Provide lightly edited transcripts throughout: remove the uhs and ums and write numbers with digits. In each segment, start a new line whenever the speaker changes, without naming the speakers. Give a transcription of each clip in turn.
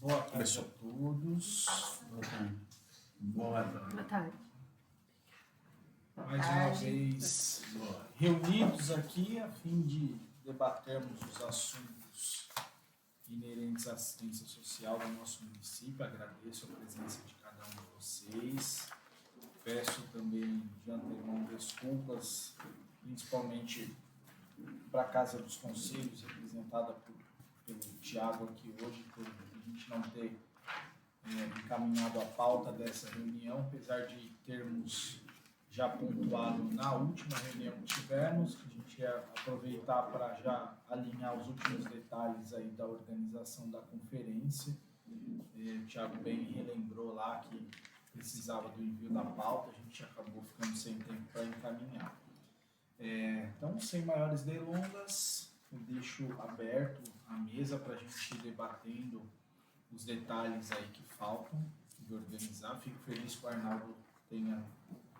Boa tarde a todos. Boa tarde.
Boa tarde.
Mais uma vez reunidos aqui a fim de debatermos os assuntos inerentes à assistência social do nosso município. Agradeço a presença de cada um de vocês. Peço também de antemão desculpas, principalmente para a Casa dos Conselhos, representada pelo Tiago aqui hoje, por a gente não ter encaminhado a pauta dessa reunião, apesar de termos já pontuado na última reunião que tivemos, que a gente ia aproveitar para já alinhar os últimos detalhes aí da organização da conferência. O Tiago bem relembrou lá que precisava do envio da pauta, a gente acabou ficando sem tempo para encaminhar. Então, sem maiores delongas, eu deixo aberto a mesa para a gente ir debatendo os detalhes aí que faltam de organizar. Fico feliz que o Arnaldo tenha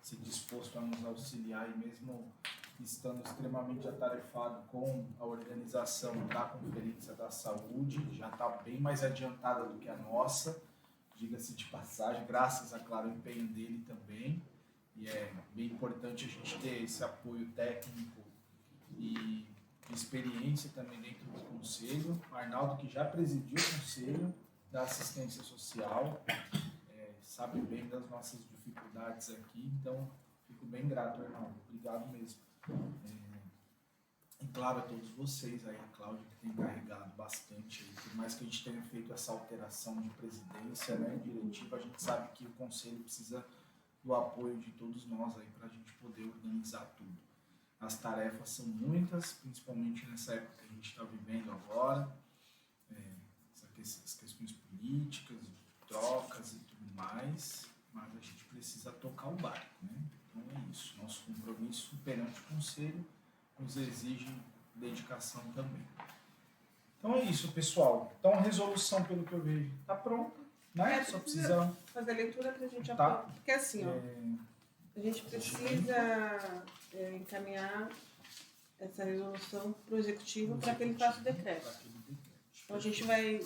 se disposto a nos auxiliar e mesmo estando extremamente atarefado com a organização da Conferência da Saúde, já está bem mais adiantada do que a nossa, diga-se de passagem, graças a claro o empenho dele também. E é bem importante a gente ter esse apoio técnico e experiência também dentro do Conselho. O Arnaldo, que já presidiu o Conselho da Assistência Social, sabe bem das nossas dificuldades aqui, então fico bem grato, Arnaldo. Obrigado mesmo. E claro, a todos vocês aí, a Cláudia, que tem carregado bastante aí, por mais que a gente tenha feito essa alteração de presidência, diretiva, a gente sabe que o Conselho precisa do apoio de todos nós aí para a gente poder organizar tudo. As tarefas são muitas, principalmente nessa época que a gente está vivendo agora, as questões políticas, trocas e tudo mais, mas a gente precisa tocar o barco, Então é isso, nosso compromisso perante o Conselho nos exige dedicação também. Então é isso, pessoal. Então a resolução, pelo que eu vejo, está pronta. Só precisa
fazer a leitura para a gente
aprovar.
Porque assim, a gente precisa encaminhar essa resolução para o Executivo para que ele faça o decreto. Então a gente vai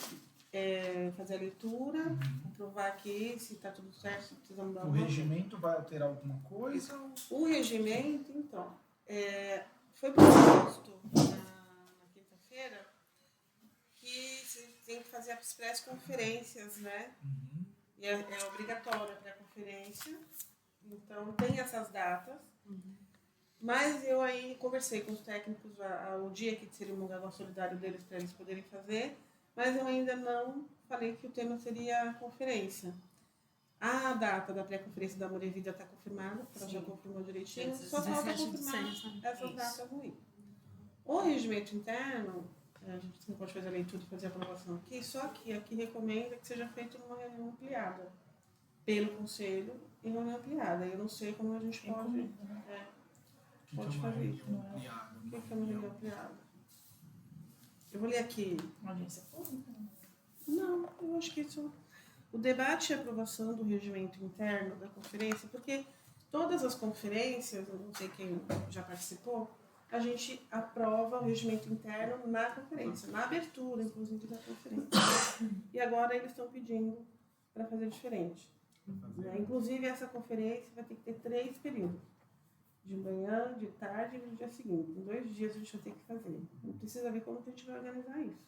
fazer a leitura, aprovar aqui se está tudo certo, se precisa mudar
alguma coisa. O regimento vai alterar alguma coisa?
O regimento, então, foi proposto na quinta-feira que você tem que fazer as pré-conferências,
Uhum.
E é obrigatória a pré-conferência, então tem essas datas. Uhum. Mas eu aí conversei com os técnicos o dia que seria o Mundial Solidário deles para eles poderem fazer, mas eu ainda não falei que o tema seria a conferência. A data da pré-conferência da More Vida está confirmada, ela já confirmou direitinho, só falta confirmar essas datas ruins. O regimento interno, a gente não pode fazer a leitura e fazer a aprovação aqui, só que aqui recomenda que seja feito numa reunião ampliada pelo Conselho em reunião ampliada. Eu não sei como a gente pode, pode fazer isso. O que é uma reunião ampliada? Eu vou ler aqui.
Uma audiência pública?
Não, eu acho que isso... O debate e aprovação do regimento interno da conferência, porque todas as conferências, eu não sei quem já participou, a gente aprova o regimento interno na conferência, na abertura, inclusive, da conferência. E agora eles estão pedindo para fazer diferente. Inclusive, essa conferência vai ter que ter 3 períodos. De manhã, de tarde e no dia seguinte. Em 2 dias a gente vai ter que fazer. Não precisa ver como que a gente vai organizar isso,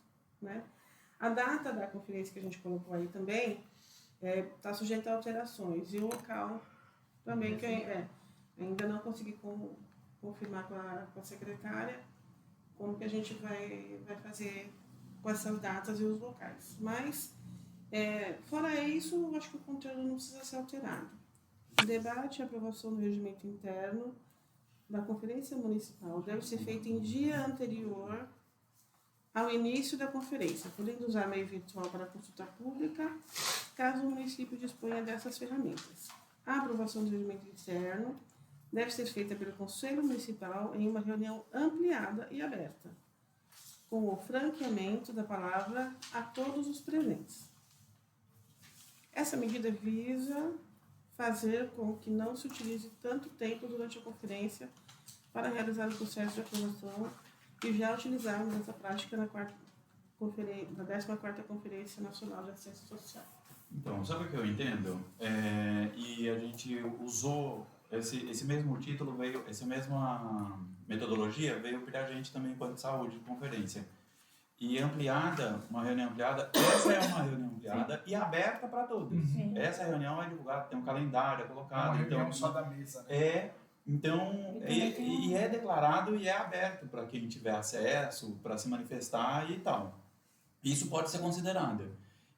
A data da conferência que a gente colocou aí também está sujeita a alterações. E o local também, que ainda não consegui confirmar com a secretária como que a gente vai fazer com essas datas e os locais. Mas, fora isso, acho que o conteúdo não precisa ser alterado. O debate e aprovação do regimento interno da Conferência Municipal deve ser feito em dia anterior ao início da conferência, podendo usar meio virtual para consulta pública, caso o município disponha dessas ferramentas. A aprovação do regimento interno deve ser feita pelo Conselho Municipal em uma reunião ampliada e aberta, com o franqueamento da palavra a todos os presentes. Essa medida visa fazer com que não se utilize tanto tempo durante a conferência para realizar o processo de aprovação e já utilizarmos essa prática da 14ª Conferência Nacional de Assistência Social.
Então, sabe o que eu entendo? E a gente usou esse mesmo título, essa mesma metodologia veio para a gente também enquanto saúde de conferência. E ampliada, uma reunião ampliada, essa é uma reunião ampliada e aberta para todos.
Sim.
Essa reunião é divulgada, tem um calendário, é colocado.
Uma reunião
então,
só da mesa, né?
E é declarado e é aberto para quem tiver acesso, para se manifestar e tal. Isso pode ser considerado.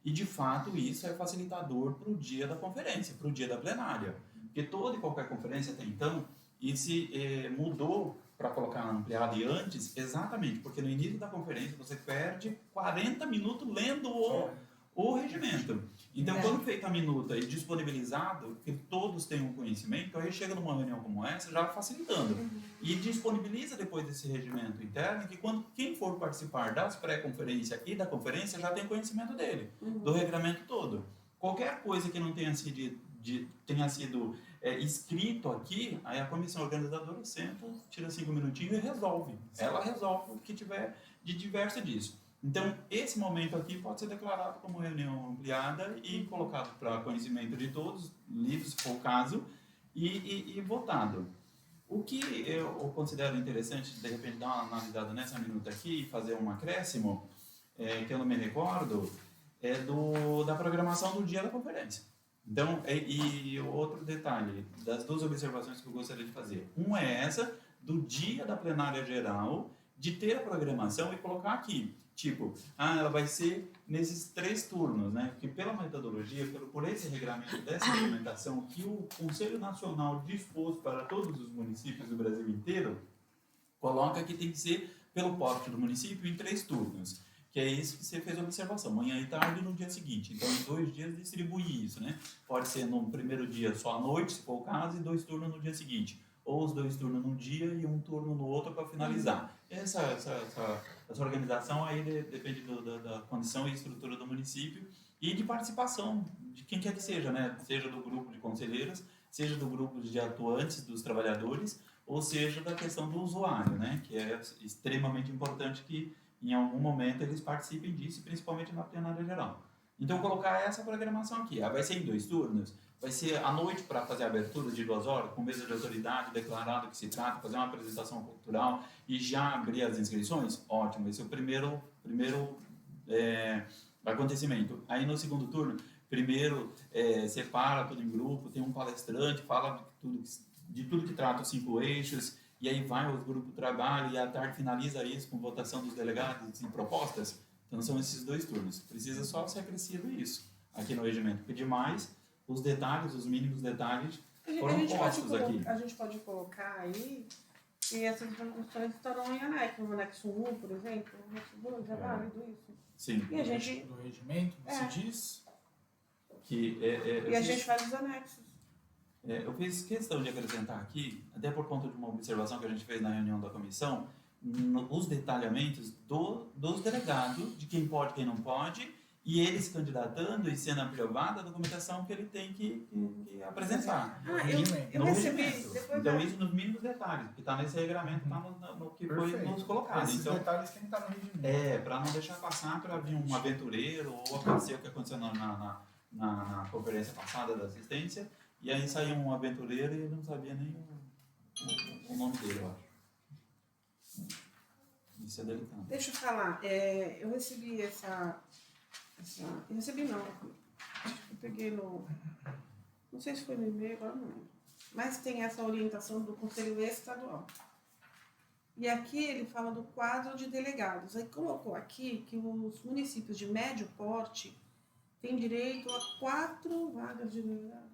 E, de fato, isso é facilitador para o dia da conferência, para o dia da plenária. Porque toda e qualquer conferência até então, e se mudou para colocar ampliado e antes, exatamente, porque no início da conferência você perde 40 minutos lendo o regimento. Então, quando feita a minuta e disponibilizado, que todos tenham conhecimento, aí chega numa reunião como essa, já facilitando. E disponibiliza depois desse regimento interno, que quem for participar das pré-conferências e da conferência já tem conhecimento dele, do regramento todo. Qualquer coisa que não tenha sido escrito aqui, aí a comissão organizadora senta, tira 5 minutinhos e resolve. Ela resolve o que tiver de diverso disso. Então, esse momento aqui pode ser declarado como reunião ampliada e colocado para conhecimento de todos, lido se for o caso, e votado. O que eu considero interessante, de repente, dar uma analisada nessa minuta aqui e fazer um acréscimo, que eu não me recordo, é da programação do dia da conferência. Então, e outro detalhe, das duas observações que eu gostaria de fazer. Uma é essa, do dia da plenária geral, de ter a programação e colocar aqui. Tipo, ela vai ser nesses 3 turnos, né? Porque pela metodologia, por esse regramento dessa implementação que o Conselho Nacional dispôs para todos os municípios do Brasil inteiro, coloca que tem que ser pelo porte do município em 3 turnos. Que é isso que você fez a observação, manhã e tarde e no dia seguinte. Então, em 2 dias distribui isso, né? Pode ser no primeiro dia só à noite, se for o caso, e 2 turnos no dia seguinte. Ou os 2 turnos num dia e 1 turno no outro para finalizar. Essa organização aí depende da condição e estrutura do município e de participação de quem quer que seja, né? Seja do grupo de conselheiros, seja do grupo de atuantes dos trabalhadores, ou seja da questão do usuário, né? Que é extremamente importante que em algum momento eles participem disso, principalmente na plenária geral. Então, colocar essa programação aqui. Vai ser em 2 turnos, vai ser à noite para fazer a abertura de 2 horas, com mesa de autoridade, declarado que se trata, fazer uma apresentação cultural e já abrir as inscrições? Ótimo, esse é o primeiro acontecimento. Aí, no segundo turno, primeiro separa tudo em grupo, tem um palestrante, fala de tudo que trata os 5 eixos, e aí vai os grupos de trabalho e à tarde finaliza isso com votação dos delegados e propostas. Então são esses 2 turnos. Precisa só ser acrescido isso aqui no regimento. Porque demais, os detalhes, os mínimos detalhes foram postos aqui.
A gente pode colocar aí que essas informações estarão em anexo, no anexo 1, por exemplo, no anexo 2, é válido isso?
Sim.
E a gente...
Do regimento, você diz?
E a gente faz os anexos.
Eu fiz questão de acrescentar aqui, até por conta de uma observação que a gente fez na reunião da comissão, os detalhamentos dos delegados, de quem pode e quem não pode, e ele se candidatando e sendo aprovada a documentação que ele tem que apresentar.
Eu recebi...
Então, isso nos mínimos detalhes, que está nesse regramento, está no que foi nos colocado.
Esses
então,
detalhes tem que estar no regimento.
para não deixar passar para vir um aventureiro, ou acontecer o que aconteceu na conferência passada da assistência, e aí saiu um aventureiro e ele não sabia nem o nome dele, eu acho. Isso é delicado.
Deixa eu falar, eu recebi eu recebi não, acho que eu peguei não sei se foi no e-mail, agora não lembro, mas tem essa orientação do Conselho Estadual. E aqui ele fala do quadro de delegados. Aí colocou aqui que os municípios de médio porte têm direito a 4 vagas de delegado.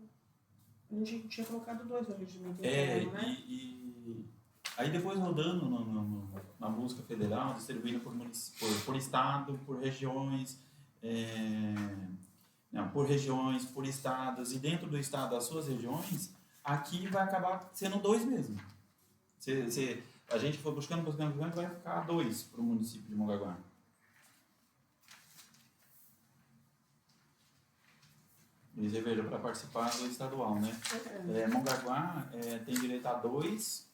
A gente tinha colocado 2 no regimento interno, né?
E aí depois rodando na busca federal, distribuindo por estado, por regiões, por estados, e dentro do estado as suas regiões, aqui vai acabar sendo 2 mesmo. Se a gente for buscando, vai ficar 2 para o município de Mongaguá. E você veja, para participar do estadual, né? Mongaguá tem direito a 2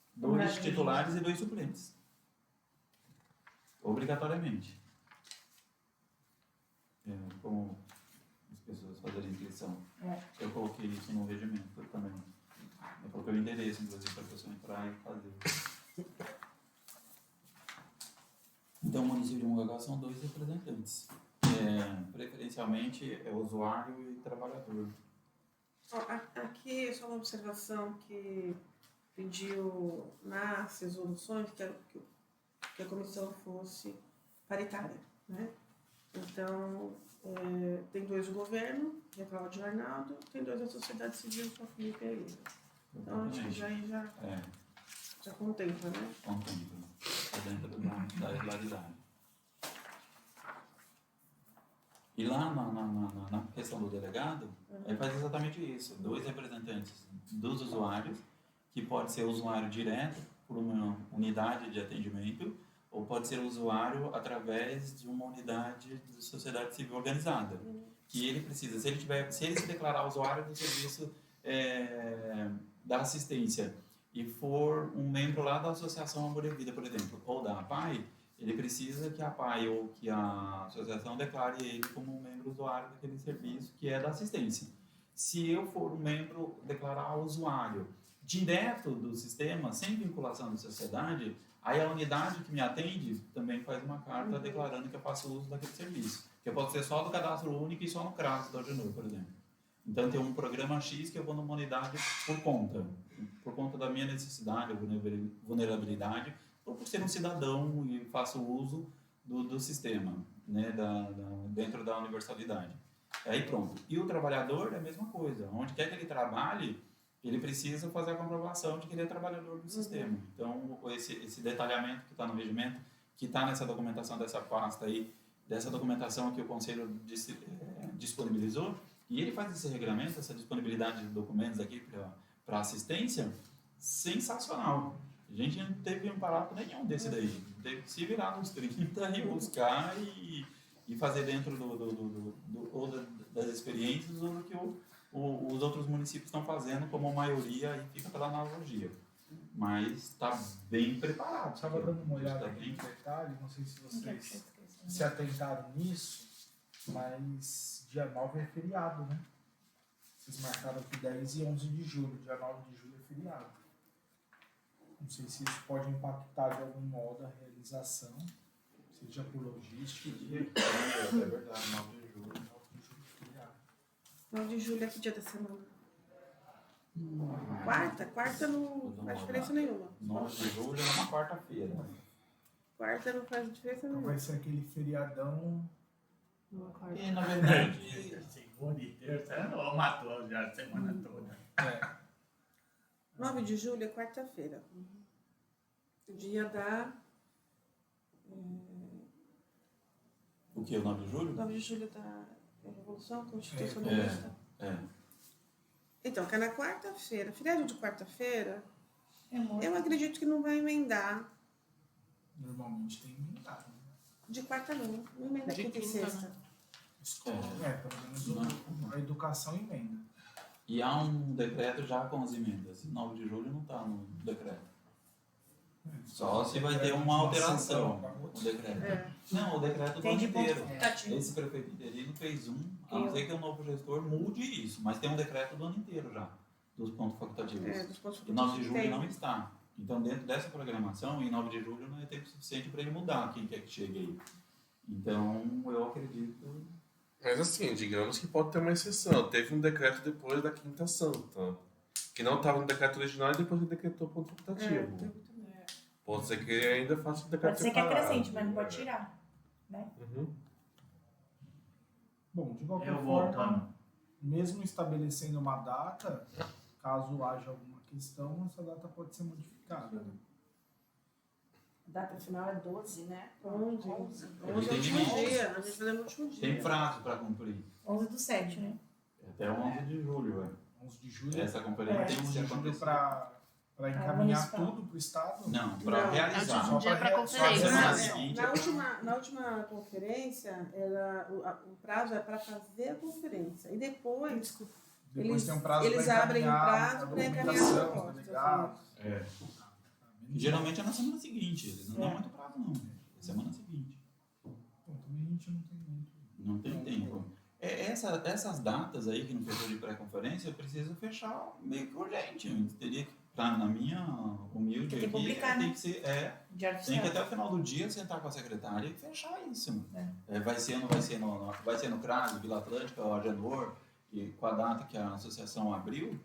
titulares e 2 suplentes. Obrigatoriamente. como as pessoas fazerem inscrição.
É.
Eu coloquei isso no regimento também. Eu coloquei o endereço, inclusive, para a pessoa entrar e fazer. Então, o município de Mongaguá são 2 representantes. Preferencialmente é usuário e trabalhador.
Aqui é só uma observação que pediu nas resoluções que a comissão fosse paritária, né? Então, tem 2 do governo, que é Cláudio Arnaldo, tem 2 da sociedade civil, que é o Felipe Pereira. Então, acho que já contempla, né?
Contempla. Está dentro da regularidade. E lá na questão do delegado, ele faz exatamente isso. 2 representantes dos usuários, que pode ser usuário direto por uma unidade de atendimento, ou pode ser usuário através de uma unidade de sociedade civil organizada. Que ele precisa, se ele se declarar usuário do serviço da assistência e for um membro lá da Associação Amor e Vida, por exemplo, ou da APAI, ele precisa que a APAI ou que a associação declare ele como um membro usuário daquele serviço que é da assistência. Se eu for um membro, declarar usuário direto do sistema, sem vinculação da sociedade, aí a unidade que me atende também faz uma carta declarando que eu faço uso daquele serviço. Que eu posso ser só do cadastro único e só no CRAS da Agenor, por exemplo. Então, tem um programa X que eu vou numa unidade por conta da minha necessidade, vulnerabilidade, ou por ser um cidadão e faço uso do sistema, né, dentro da universalidade. Aí pronto. E o trabalhador é a mesma coisa. Onde quer que ele trabalhe, ele precisa fazer a comprovação de que ele é trabalhador do sistema. Então, esse detalhamento que está no regimento, que está nessa documentação dessa pasta aí, dessa documentação que o Conselho disponibilizou, e ele faz esse regramento, essa disponibilidade de documentos aqui para assistência, sensacional. A gente não teve um parágrafo nenhum desse daí. Teve que se virar nos 30 e buscar e fazer dentro ou das experiências ou do que os outros municípios estão fazendo, como a maioria, e fica pela analogia. Mas está bem preparado.
Estava dando uma olhada aqui no detalhe, não sei se vocês se atentaram nisso, mas dia 9 é feriado, né? Vocês marcaram aqui 10 e 11 de julho, dia 9 de julho é feriado. Não sei se isso pode impactar de algum modo a realização, seja por logística.
É verdade, 9 de julho.
9 de julho é feriado.
9 de julho é que dia da semana? Quarta não faz diferença nenhuma.
9 de julho é uma quarta-feira.
Quarta não faz diferença
Então
nenhuma.
vai ser aquele feriadão.
E na verdade,
Segunda e terça, não, matou já a semana toda.
9 de julho é quarta-feira. Dia da...
o que? O 9 de julho?
9 de julho da Revolução Constitucionalista. Então, que é na quarta-feira. Feriado de quarta-feira, eu acredito que não vai emendar.
Normalmente tem emendado. Né?
De quarta não emenda
De
quinta e
quinta,
sexta.
né?
Escola, pelo menos a educação emenda.
E há um decreto já com as emendas. 9 de julho não está no decreto. Só se vai ter uma alteração. O decreto. Não, o decreto do
Tem
ano
de ponto
inteiro.
facultativo.
Esse prefeito interino fez a não ser que o novo gestor mude isso, mas tem um decreto do ano inteiro já, dos pontos facultativos.
Dos pontos
E 9 de julho
tem.
não está. Então, dentro dessa programação, em 9 de julho não é tempo suficiente para ele mudar quem quer que chegue aí. Então, eu acredito...
Mas assim, digamos que pode ter uma exceção. Teve um decreto depois da Quinta Santa, que não estava no decreto original e depois ele decretou ponto facultativo. Pode ser que ele ainda faça o decreto
Pode ser que
separado.
acrescente, mas não pode tirar.
Uhum.
Bom, de qualquer
Eu
forma,
voltando.
mesmo estabelecendo uma data, caso haja alguma questão, essa data pode ser modificada. Né?
A data final é 12, né?
11 é o
Tem
último
limite.
dia. A gente faz no último dia.
Tem prazo para cumprir.
11 do 7, né?
Até 11 de julho,
11 de julho,
Essa conferência
11
tem que
de julho
acontecer.
para encaminhar
municipal.
tudo para o Estado?
Não, para
Não,
realizar.
Um dia pra
só
conferência.
semana
Na,
seguinte,
na última conferência, o prazo é para fazer a conferência. E depois
Depois tem um prazo
eles
para
abrem um prazo para encaminhar a
documentação, os
proposta.
delegados.
Geralmente é na semana seguinte, eles não dão muito prazo não. É semana seguinte.
Bom, também a gente não tem muito.
Não tem tempo. Essas datas aí que não fechou de pré-conferência, eu preciso fechar meio que urgente. Eu teria que, na minha humilde
Tem que
aqui,
publicar,
tem
né?
que ser,
Diário
tem que
Oficial.
até o final do dia sentar com a secretária e fechar isso. Vai ser no CRAS, Vila Atlântica, o Agenor, e com a data que a associação abriu,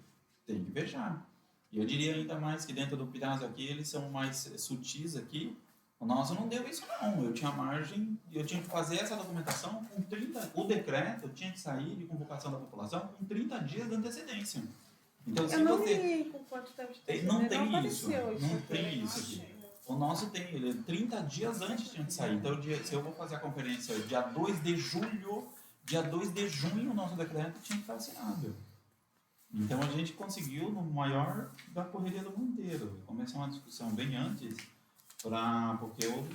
tem que fechar. E eu diria ainda mais que dentro do Pirás aqui, eles são mais sutis aqui. O nosso não deu isso não, eu tinha margem, eu tinha que fazer essa documentação com 30, o decreto tinha que sair de convocação da população com 30 dias de antecedência. Então,
Eu
se
não
você...
li com quanto tempo de tempo.
Não tem isso,
apareceu
não
aqui.
tem isso aqui. O nosso tem, ele 30 dias antes tinha que sair. Então, se eu vou fazer a conferência dia 2 de julho, dia 2 de junho o nosso decreto tinha que estar assinado. Então, a gente conseguiu no maior da correria do mundo inteiro. Começar uma discussão bem antes, porque eu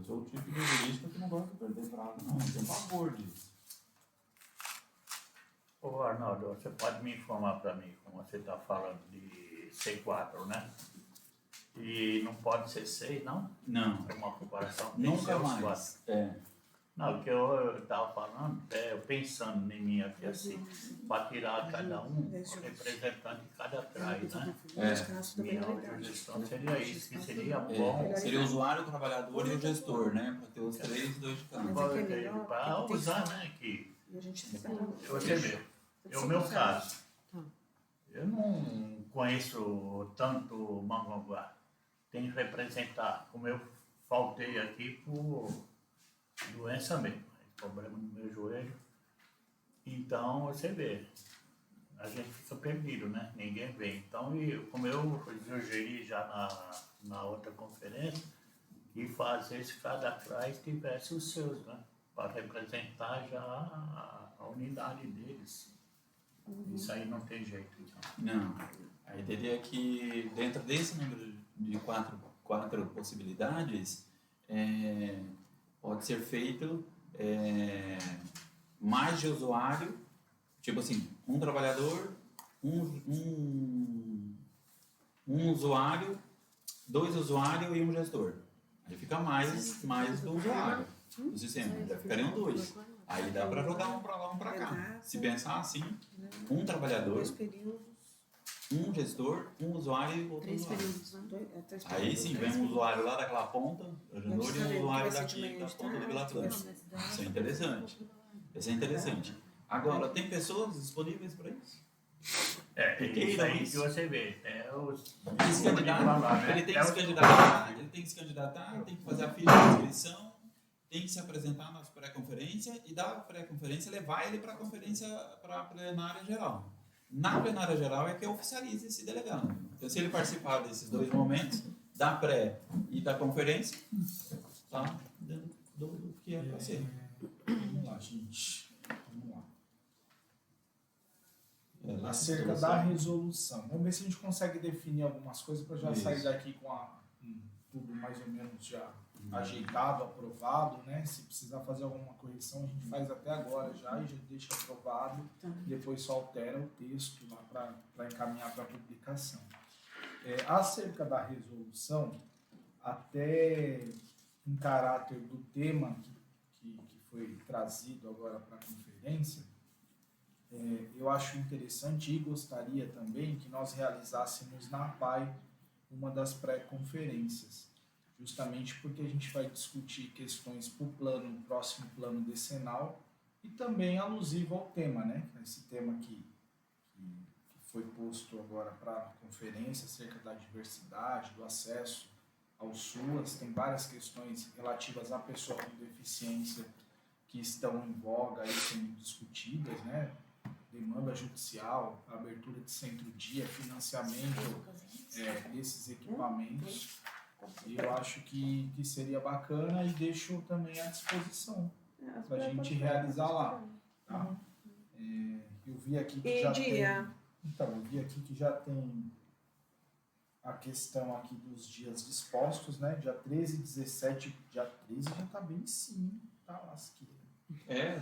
sou o tipo de jurista que não gosta de perder prazo, não. Eu tenho pavor disso.
Ô Arnaldo, você pode me informar para mim, como você está falando de C4, né? E não pode ser 6, não?
Não,
É uma comparação. Tem que
nunca
ser os
mais.
4. Não, o que eu estava falando, eu pensando em mim aqui assim, para tirar cada um representante de cada CRAI, né? Minha sugestão seria isso, que seria bom.
Seria o usuário, o trabalhador e o gestor, né? Para ter os dois de cada.
Para usar, né? Que
E a gente
você vê, é o meu caso. Eu não conheço tanto Mongaguá. Tem que representar, como eu faltei aqui por doença mesmo, problema no meu joelho. Então, você vê, a gente fica perdido, né? Ninguém vê. Então, como eu sugeri já na outra conferência, que fazer se cada CRAI tivesse os seus, né? Para representar já a unidade deles. Isso aí não tem jeito, então.
Não. Aí teria que, dentro desse número de quatro possibilidades, pode ser feito mais de usuário, tipo assim, um trabalhador, um usuário, 2 usuários e um gestor. Aí fica mais do usuário do sistema, já ficariam 2. Aí dá para jogar um para lá, um para cá. Se pensar assim, um trabalhador,
2 períodos.
um gestor, um usuário e outro
3
usuário.
períodos, né?
Aí sim, vem um usuário lá daquela ponta, o Agenor, e um usuário daqui da ponta do Vila Atlântica. Isso é interessante. Isso é interessante. Agora, tem pessoas disponíveis para isso?
Isso aí que você vê.
Se candidatar,
né?
ele tem que se candidatar, tem que fazer a fila de inscrição, tem que se apresentar na pré-conferência e da pré-conferência levar ele para a conferência, para a plenária geral. Na plenária geral é que oficializa esse delegado. Então, se ele participar desses 2 momentos, da pré e da conferência, tá dentro do que é para ser.
Vamos lá, gente. Vamos lá. Acerca da resolução. Vamos ver se a gente consegue definir algumas coisas para já
Isso.
sair daqui com tudo mais ou menos já ajeitado, aprovado, né? Se precisar fazer alguma correção, a gente faz até agora já e já deixa aprovado. Depois só altera o texto lá para encaminhar para a publicação. Acerca da resolução, até em caráter do tema que foi trazido agora para a conferência, eu acho interessante e gostaria também que nós realizássemos na PAI uma das pré-conferências, justamente porque a gente vai discutir questões para o próximo plano decenal e também alusivo ao tema, né? Esse tema que foi posto agora para a conferência acerca da diversidade, do acesso ao SUAS, tem várias questões relativas à pessoa com deficiência que estão em voga e sendo discutidas, né? Demanda judicial, abertura de centro-dia, financiamento desses equipamentos. Eu acho que seria bacana e deixo também à disposição para a gente realizar lá. Tá? Eu vi aqui que já tem. Então, eu vi aqui que já tem a questão aqui dos dias dispostos, né? Dia 13 e 17, dia 13 já tá bem em cima, tá lasqueira.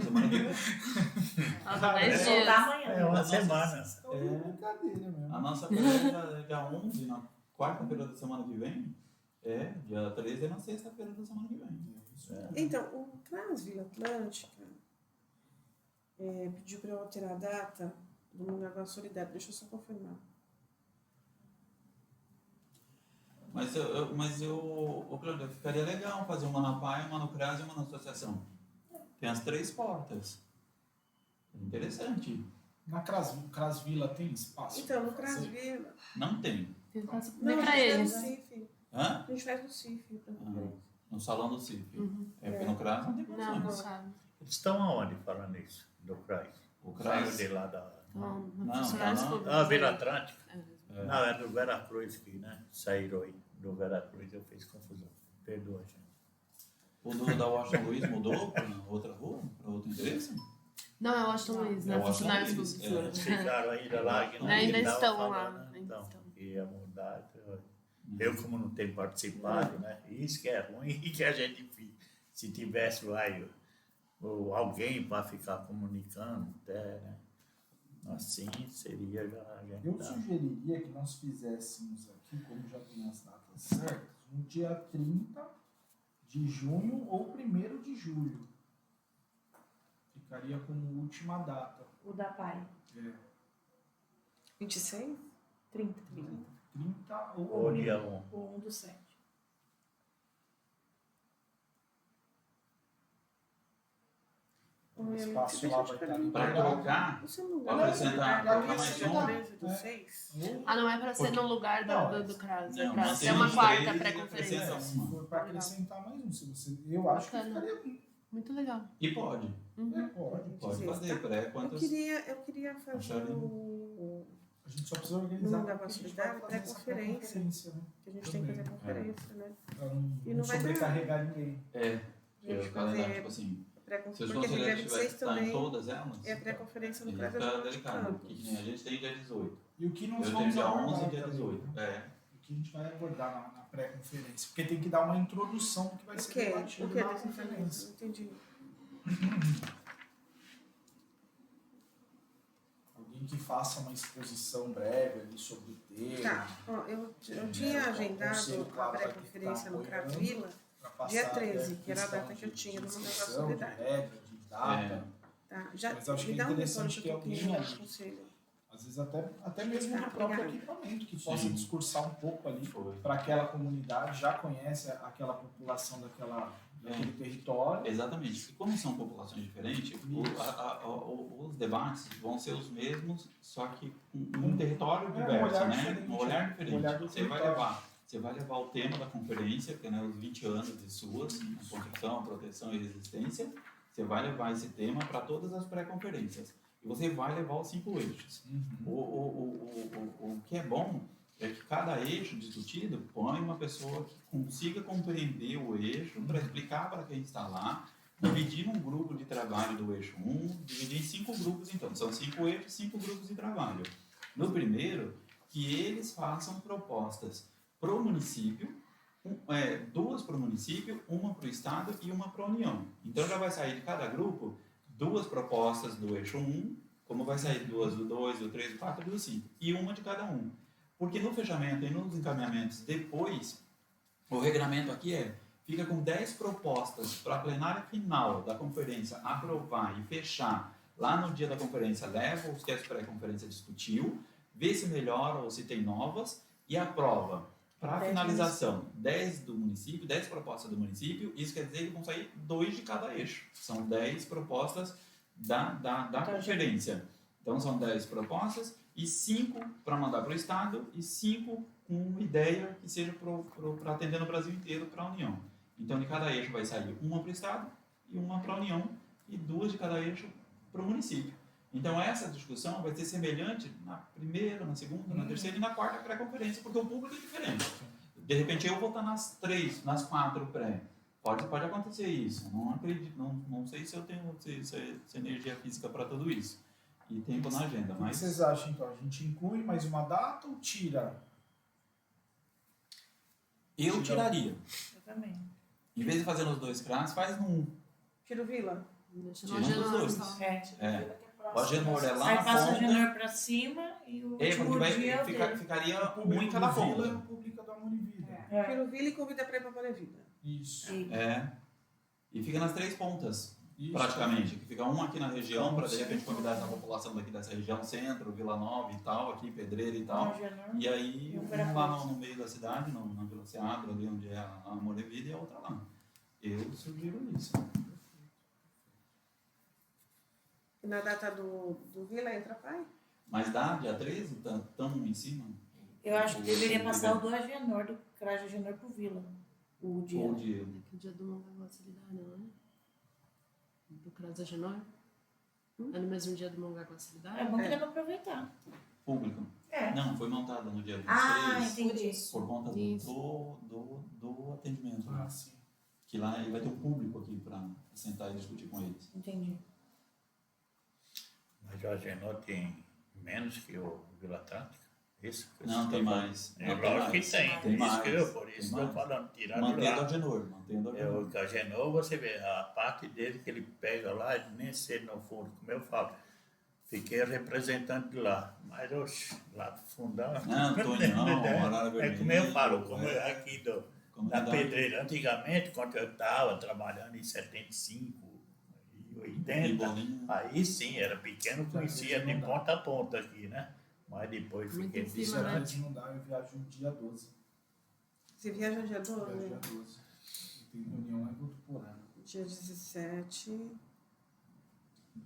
Semana que vem.
Falta 10
É.
dias.
É uma semana.
Brincadeira mesmo.
A nossa pré é dia 11, na quarta-feira da semana que vem. Dia 13 é na sexta-feira da semana que vem.
Então, o CRAS Vila Atlântica pediu para eu alterar a data do meu negócio solidário. Deixa eu só confirmar.
Cláudio, ficaria legal fazer uma na PAI, uma no CRAS e uma na associação. Tem as 3 portas. Interessante.
Na CRAS Vila tem espaço?
Então, no
pra
CRAS
fazer?
Vila...
Não tem.
Não,
Não,
a
a
gente
gente
pra
faz
eles.
no CIF.
Hã?
A gente faz no CIF. Pra
No salão do CIF.
Uhum.
Porque no CRAS não tem
Não,
condições.
não sabe.
Eles estão aonde falando isso? Do CRAS?
O
Saiu
CRAS...
de lá da...
Então,
Não,
funcionários
não.
públicos.
Ah, Vila Atlântica?
É.
Não, é do Veracruz que, né? Saíram aí. Do Veracruz eu fiz confusão. Perdoa, gente.
O da Washington Luiz mudou para outra rua? Para outro endereço?
Não, é Washington Luiz, né?
É Washington
Funcionários
Luiz,
públicos.
Eles ficaram ainda lá. Que não
Ainda
estavam
estão
falando,
lá,
né?
ainda
Então,
estão.
ia mudar. Eu, como não tenho participado, né? Isso que é ruim, que a gente, se tivesse lá ou alguém para ficar comunicando, até, né? Assim seria já a gente.
Eu sugeriria que nós fizéssemos aqui, como já tem as datas certas, no dia 30 de junho ou 1º de julho. Ficaria como última data.
O da PAI.
26?
30.
30
Ou
ou
dia 1.
O 1 do 7.
o espaço lá vai estar
Para
liberado.
trocar,
Você não
Para acrescentar,
não,
colocar mais
dia
um.
13 do 6?
Ah, não é para ser
Porque-
no lugar
Não,
do CRAS.
não,
É, pra
mas
ser
tem
uma
uns
quarta
3 e
pré-conferência.
acrescenta
Se
uma.
for para acrescentar mais um, se você, eu acho que
Bacana.
ficaria.
Muito legal.
E pode.
Uhum.
Pode fazer.
Eu queria fazer
Acharam?
o...
A gente só precisa organizar.
Não dá
porque a gente
facilidade,
vai fazer essa
pré-conferência.
né?
que a gente tem que fazer a conferência, né?
Para não,
E
não
não vai dar.
sobrecarregar ninguém.
É.
A gente
O calendário,
fazer
tipo assim, se os
pré-conferência, porque dia
conselheiros
26
tivessem que estar em
também
todas elas,
é a pré-conferência no
aí
Brasil
fica
de
delicado. Porque que nem a gente tem dia 18.
E o que nós
Eu tenho
vamos
dia
abordar
11 e dia
também,
18.
né?
É.
O que a gente vai abordar na pré-conferência. Porque tem que dar uma introdução do que vai
O
ser
quê?
debatido
O quê
na
dessa
conferência.
conferência? Não entendi.
Alguém que faça uma exposição breve ali sobre o tema.
Tá, ó, eu tinha agendado a pré-conferência no Cravila
pra passar
dia
até
13, que era a
questão
data que eu tinha no meu negócio
discussão, de
solidário.
regra, de data.
Tá, já
Mas eu acho
me
que
dá
é
um
interessante
retorno
ter
que eu
alguém
queria
ali.
no conselho.
Às vezes até mesmo do próprio equipamento, que possa
Sim.
discursar um pouco ali
Foi.
para aquela comunidade, já conhece aquela população daquele território.
Exatamente. E como são populações diferentes, os debates vão ser os mesmos, só que com um território
um
diverso,
olhar
né?
diferente,
Um olhar diferente.
um olhar do
Você vai
território.
levar o tema da conferência, que é, né, os 20 anos de SUAS, a construção, proteção e resistência. Você vai levar esse tema para todas as pré-conferências. E você vai levar os 5 eixos. O que é bom é que cada eixo discutido põe uma pessoa que consiga compreender o eixo para explicar para quem está lá, dividir um grupo de trabalho do eixo 1, dividir em 5 grupos, então, são 5 eixos, 5 grupos de trabalho. No primeiro, que eles façam propostas para o município, 2 para o município, 1 para o Estado e 1 para a União. Então já vai sair de cada grupo 2 propostas do eixo 1, como vai sair 2 do 2, do 3, do 4 e do 5, e 1 de cada um. Porque no fechamento e nos encaminhamentos depois, o regramento aqui fica com 10 propostas para a plenária final da conferência aprovar e fechar. Lá no dia da conferência, leva os que a pré-conferência discutiu, vê se melhora ou se tem novas e aprova. Para a finalização, 10 do município, 10 propostas do município, isso quer dizer que vão sair 2 de cada eixo. São 10 propostas da conferência. Então, são 10 propostas e 5 para mandar para o Estado e 5 com uma ideia que seja para atender no Brasil inteiro para a União. Então, de cada eixo vai sair 1 para o Estado e 1 para a União e 2 de cada eixo para o município. Então, essa discussão vai ser semelhante na primeira, na segunda, na terceira e na quarta pré-conferência, porque o público é diferente. De repente, eu vou estar nas 3, nas 4 pré. Pode acontecer isso. Não acredito, não sei se eu tenho se energia física para tudo isso. E tempo na agenda,
O que
mas...
vocês acham, então? A gente inclui mais uma data ou tira?
Eu tiraria.
Eu também.
Em vez de fazer nos 2 CRAS, faz no 1.
Tiro Vila?
Deixa
Tira
no
um dos
Agenor,
dois.
só.
O Agenor é lá
Aí
na
passa o
ponta.
Agenor pra cima e o
Porque
último dia é o dele.
ficaria
O
um em cada
do Vila
ponta.
e o público do Amor e Vida.
É.
Tiro Vila e convida para ir para a Vida.
Isso.
Sim.
É. E fica nas 3 pontas,
Isso.
praticamente. Que fica uma aqui na região, para de repente convidar essa população daqui dessa região, Centro, Vila Nova e tal, aqui, Pedreira e tal. E aí, um lá no meio da cidade, na Vila Seabra, ali onde é a Amor e Vida, e a outra lá. Eu sugiro isso.
E na data do Vila entra pai?
Mas dá, dia 13, tão em cima?
Eu acho que deveria passar o do Agenor, do CRAS Agenor pro Vila. O dia.
Ou de...
É que o dia do Mongaguá Solidário, não é? Do CRAS Agenor? É no mesmo dia do Mongaguá
É
Solidário?
bom que dá pra aproveitar.
público.
É.
Não, foi montada no dia 23
Ah, entendi.
por conta
Isso.
do atendimento.
Ah, sim.
Que lá ele vai ter um público aqui para sentar e discutir com eles.
Entendi.
Mas o Agenor tem menos que o Vila Atlântica? Isso que
Não, tem mais.
É
Não,
lógico que
mais.
tem.
Tem mais.
Por isso que eu
Tem
estou
mais.
falando, tirar de
Mantendo
lá.
a Genor, mantendo a Genor.
O Agenor, você vê, a parte dele que ele pega lá, ele nem sei no fundo, como eu falo. Fiquei representante de lá, mas oxe, lá do fundão.
Não, Tonhão, Horário
É
Vermelho.
como eu falo, como é aqui
Como
da
que dá?
Pedreira. Antigamente, quando eu estava trabalhando em 75 e
E
80,
bolinha.
aí sim, era pequeno, conhecia de ponta a ponta aqui, né? Mas depois
Muito
fiquei
em cima,
distante.
né?
Mas não dá, eu viajo no dia 12.
Você viaja dia
Viajo
12?
dia 12. Tem reunião lá em Votuporanga.
Dia 17.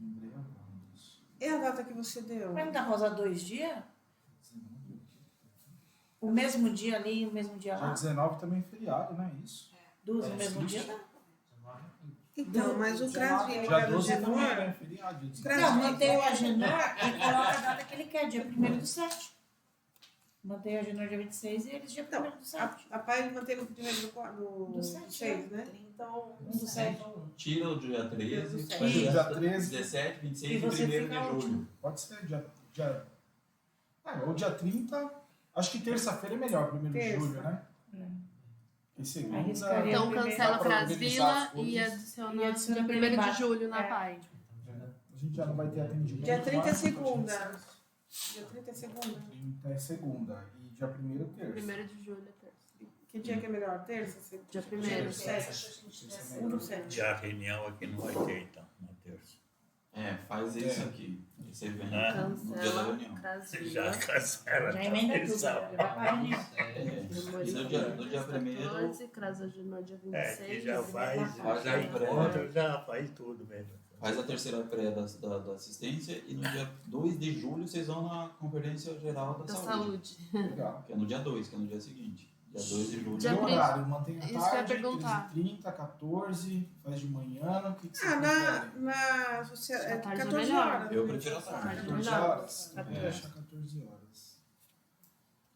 Lembrei agora disso.
É a data que você deu?
Mas não dá pra usar 2 dias?
19.
O mesmo dia ali e o mesmo dia
Dia
lá?
19 também é feriado, não é isso?
Duas
É,
no mesmo
existe.
dia dá?
Então, mas o CRAS
Dia
Vila do
12 também
Agenor...
é feriado. Dia 19.
Pra
Não,
gente.
mantém o Agenor e coloca a data que ele quer, dia 1º/7. Mantém o Agenor dia 26 e eles dia
Então,
1º/7.
A PAI mantém no primeiro do
Do 7,
6, né?
30 ou
Um do 7.
Tira o dia 13,
Isso.
faz
Dia 13.
17, 26
E
e 1º
você
de
fica
julho.
último.
Pode ser ou dia 30. Acho que terça-feira é melhor, 1º de
Terça.
julho, né? E segunda.
Arriscaria.
Então
primeiro
cancela
dá
o
pra
CRAS
organizar
Vila
as coisas.
e adiciona
E adiciona
dia
bem
1º de
embaixo.
julho na
É.
PAI.
A gente já não vai ter atendimento.
Dia 30 é
mais,
segunda.
então,
Dia 30 é segunda.
30 é segunda. E dia 1º é terça.
1º de julho é terça.
Que dia que é melhor? Terça? Segunda?
Dia 1º.
7. 1 do 7.
E a reunião aqui não vai ter, então, na terça.
Faz isso aqui. E você vem
Ah.
no dia da
Cancela
reunião.
CRAS
Já
Vila.
cancela.
Já emenda tudo,
Eles
já vai pra reunião.
E no dia 1º,
14, CRAS Agenor dia
É,
26.
que já faz
Faz
já
a pré.
encontra, já faz tudo mesmo.
faz a terceira pré da assistência e no dia 2 de julho vocês vão na Conferência Geral da
Da
Saúde.
saúde.
Legal.
Que é no dia 2, que é no dia seguinte. Dia 2 de julho.
Dia
E o
prim-
horário? Mantém a
Isso que eu ia
tarde,
perguntar.
13h30, 14, faz de manhã, o que vocês
Ah,
preferem?
na social,
À tarde é
14
melhor.
horas.
Eu prefiro a tarde.
14
Não.
horas? Eu vou deixar 14 horas.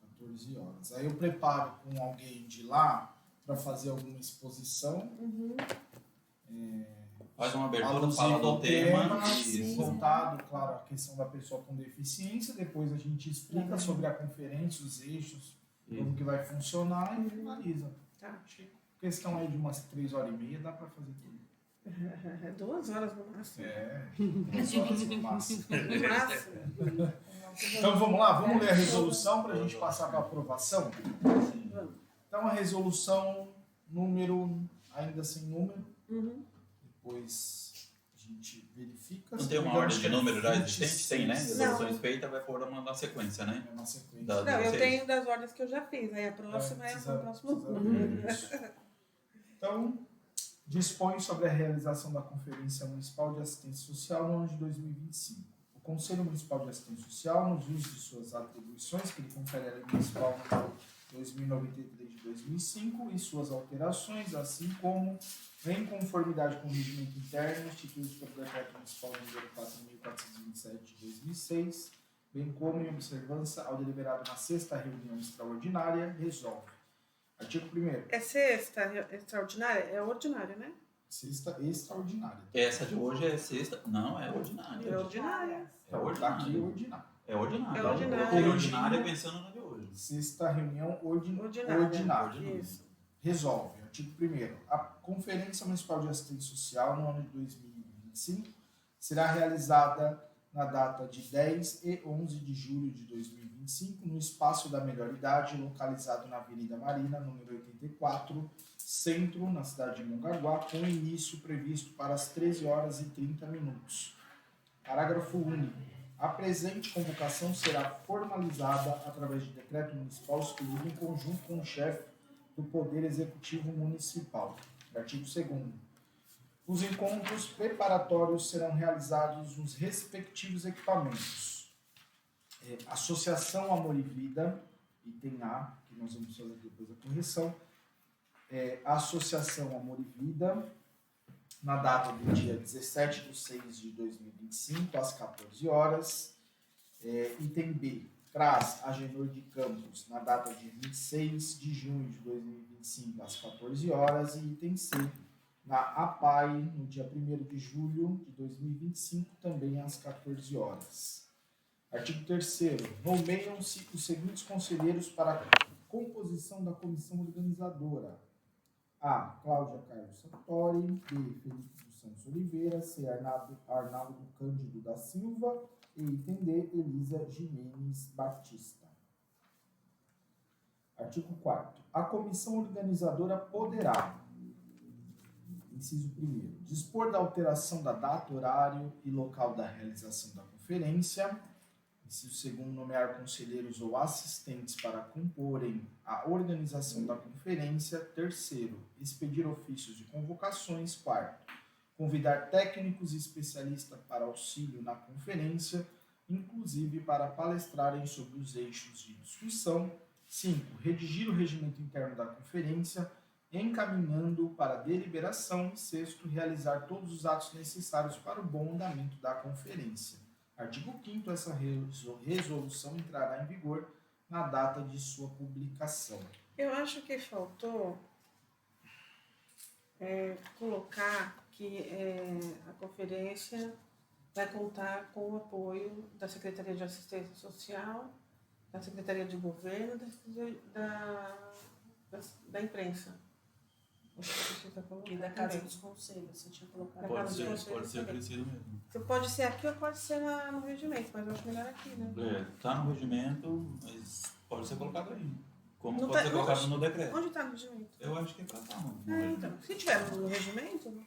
14 horas. Aí eu preparo com alguém de lá para fazer alguma exposição.
Faz uma abertura,
Alusivo
fala do
ao
tema.
sim,
Isso.
voltado, claro, à questão da pessoa com deficiência. Depois a gente explica sobre a conferência, os eixos, como que vai funcionar e finaliza.
Tá.
Acho que questão aí de umas 3h30 dá para fazer tudo.
É 2 horas no máximo.
É, 2 horas no máximo.
No máximo.
Então vamos lá, vamos ler a resolução para a gente passar para aprovação. Então a resolução número, ainda sem número,
Uhum.
depois a gente verifica.
Não tem uma ordem de número já
26.
existente? Tem, né? Resoluções feitas, vai pôr uma na sequência, né?
É uma sequência.
Da-
Não, eu
vocês.
tenho das ordens que eu já fiz. Aí a próxima é,
precisa-
o próximo.
precisa ver isso. Então, dispõe sobre a realização da Conferência Municipal de Assistência Social no ano de 2025. O Conselho Municipal de Assistência Social, nos usos de suas atribuições, que lhe confere a Lei Municipal número 2093 de 2005 e suas alterações, assim como em conformidade com o regimento interno instituído pelo Decreto Municipal número 4.427 de 2006, bem como em observância ao deliberado na sexta reunião extraordinária, resolve. Artigo 1º.
É sexta extraordinária? É ordinária, né?
Sexta extraordinária.
Essa de hoje é sexta. Não, é ordinária.
É ordinária.
É
Tá aqui
ordinária.
ordinária.
É ordinária.
É ordinária.
Eu coloquei ordinária pensando na de hoje.
Sexta reunião
Ordinária.
ordinária.
Isso.
Resolve. Artigo 1º. A Conferência Municipal de Assistência Social no ano de 2025 será realizada na data de 10 e 11 de julho de 2025 no Espaço da Melhor Idade, localizado na Avenida Marina, número 84, Centro, na cidade de Mongaguá, com início previsto para as 13 horas e 30 minutos. Parágrafo único. A presente convocação será formalizada através de decreto municipal expedido em conjunto com o chefe do Poder Executivo Municipal. Artigo 2º. Os encontros preparatórios serão realizados nos respectivos equipamentos. Associação Amor e Vida, item A, que nós vamos fazer depois a correção. Associação Amor e Vida, na data do dia 17/6/2025, às 14 horas. Item B, CRAS Agenor de Campos, na data de 26 de junho de 2025, às 14 horas. E item C, na APAI, no dia 1º de julho de 2025, também às 14 horas. Artigo 3º. Nomeiam-se os seguintes conselheiros para a composição da comissão organizadora. A. Cláudia Carlos Sartori. B. Felipe dos Santos Oliveira. C. Arnaldo Cândido da Silva. E item D. Elisa Jimenez Batista. Artigo 4º. A comissão organizadora poderá: inciso 1º, dispor da alteração da data, horário e local da realização da conferência. Inciso 2º, nomear conselheiros ou assistentes para comporem a organização da conferência. 3º, expedir ofícios de convocações. 4º, convidar técnicos e especialistas para auxílio na conferência, inclusive para palestrarem sobre os eixos de discussão. 5º, redigir o regimento interno da conferência, encaminhando para deliberação. 6º, realizar todos os atos necessários para o bom andamento da conferência. Artigo 5º, essa resolução entrará em vigor na data de sua publicação.
Eu acho que faltou colocar que a conferência vai contar com o apoio da Secretaria de Assistência Social, da Secretaria de Governo, da imprensa.
E da Casa dos Conselhos, você tinha colocado.
Pode ser crescido mesmo.
Pode ser aqui ou pode ser no regimento, mas eu acho melhor aqui, né?
Tá no regimento, mas pode ser colocado aí. Como
Não
pode
tá-
ser colocado no decreto.
Onde está no regimento?
Eu acho que é pra estar no regimento.
Então, se tiver no regimento...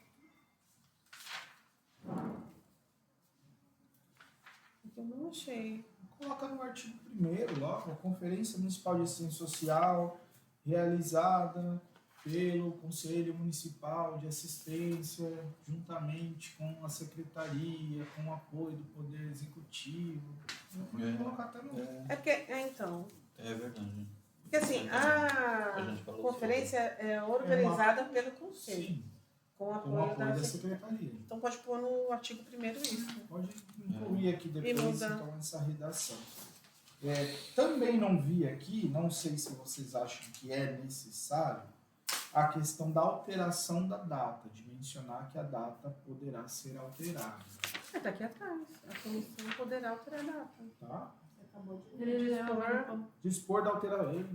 Eu não achei.
Coloca no artigo 1º, logo, a Conferência Municipal de Assistência Social, realizada pelo Conselho Municipal de Assistência, juntamente com a Secretaria, com o apoio do Poder Executivo. Vou colocar até no...
Então...
É verdade.
Porque assim, a
gente falou
conferência é organizada pelo Conselho,
Sim,
com o
com o
apoio
apoio
da
da
Secretaria.
Secretaria.
Então pode pôr no artigo 1º isso.
Pode incluir aqui
E
depois,
muda.
então, essa redação. Também não vi aqui, não sei se vocês acham que é necessário, a questão da alteração da data, de mencionar que a data poderá ser alterada.
Está aqui atrás. A comissão poderá alterar a data.
Tá?
Você acabou de
Dispor da alteração.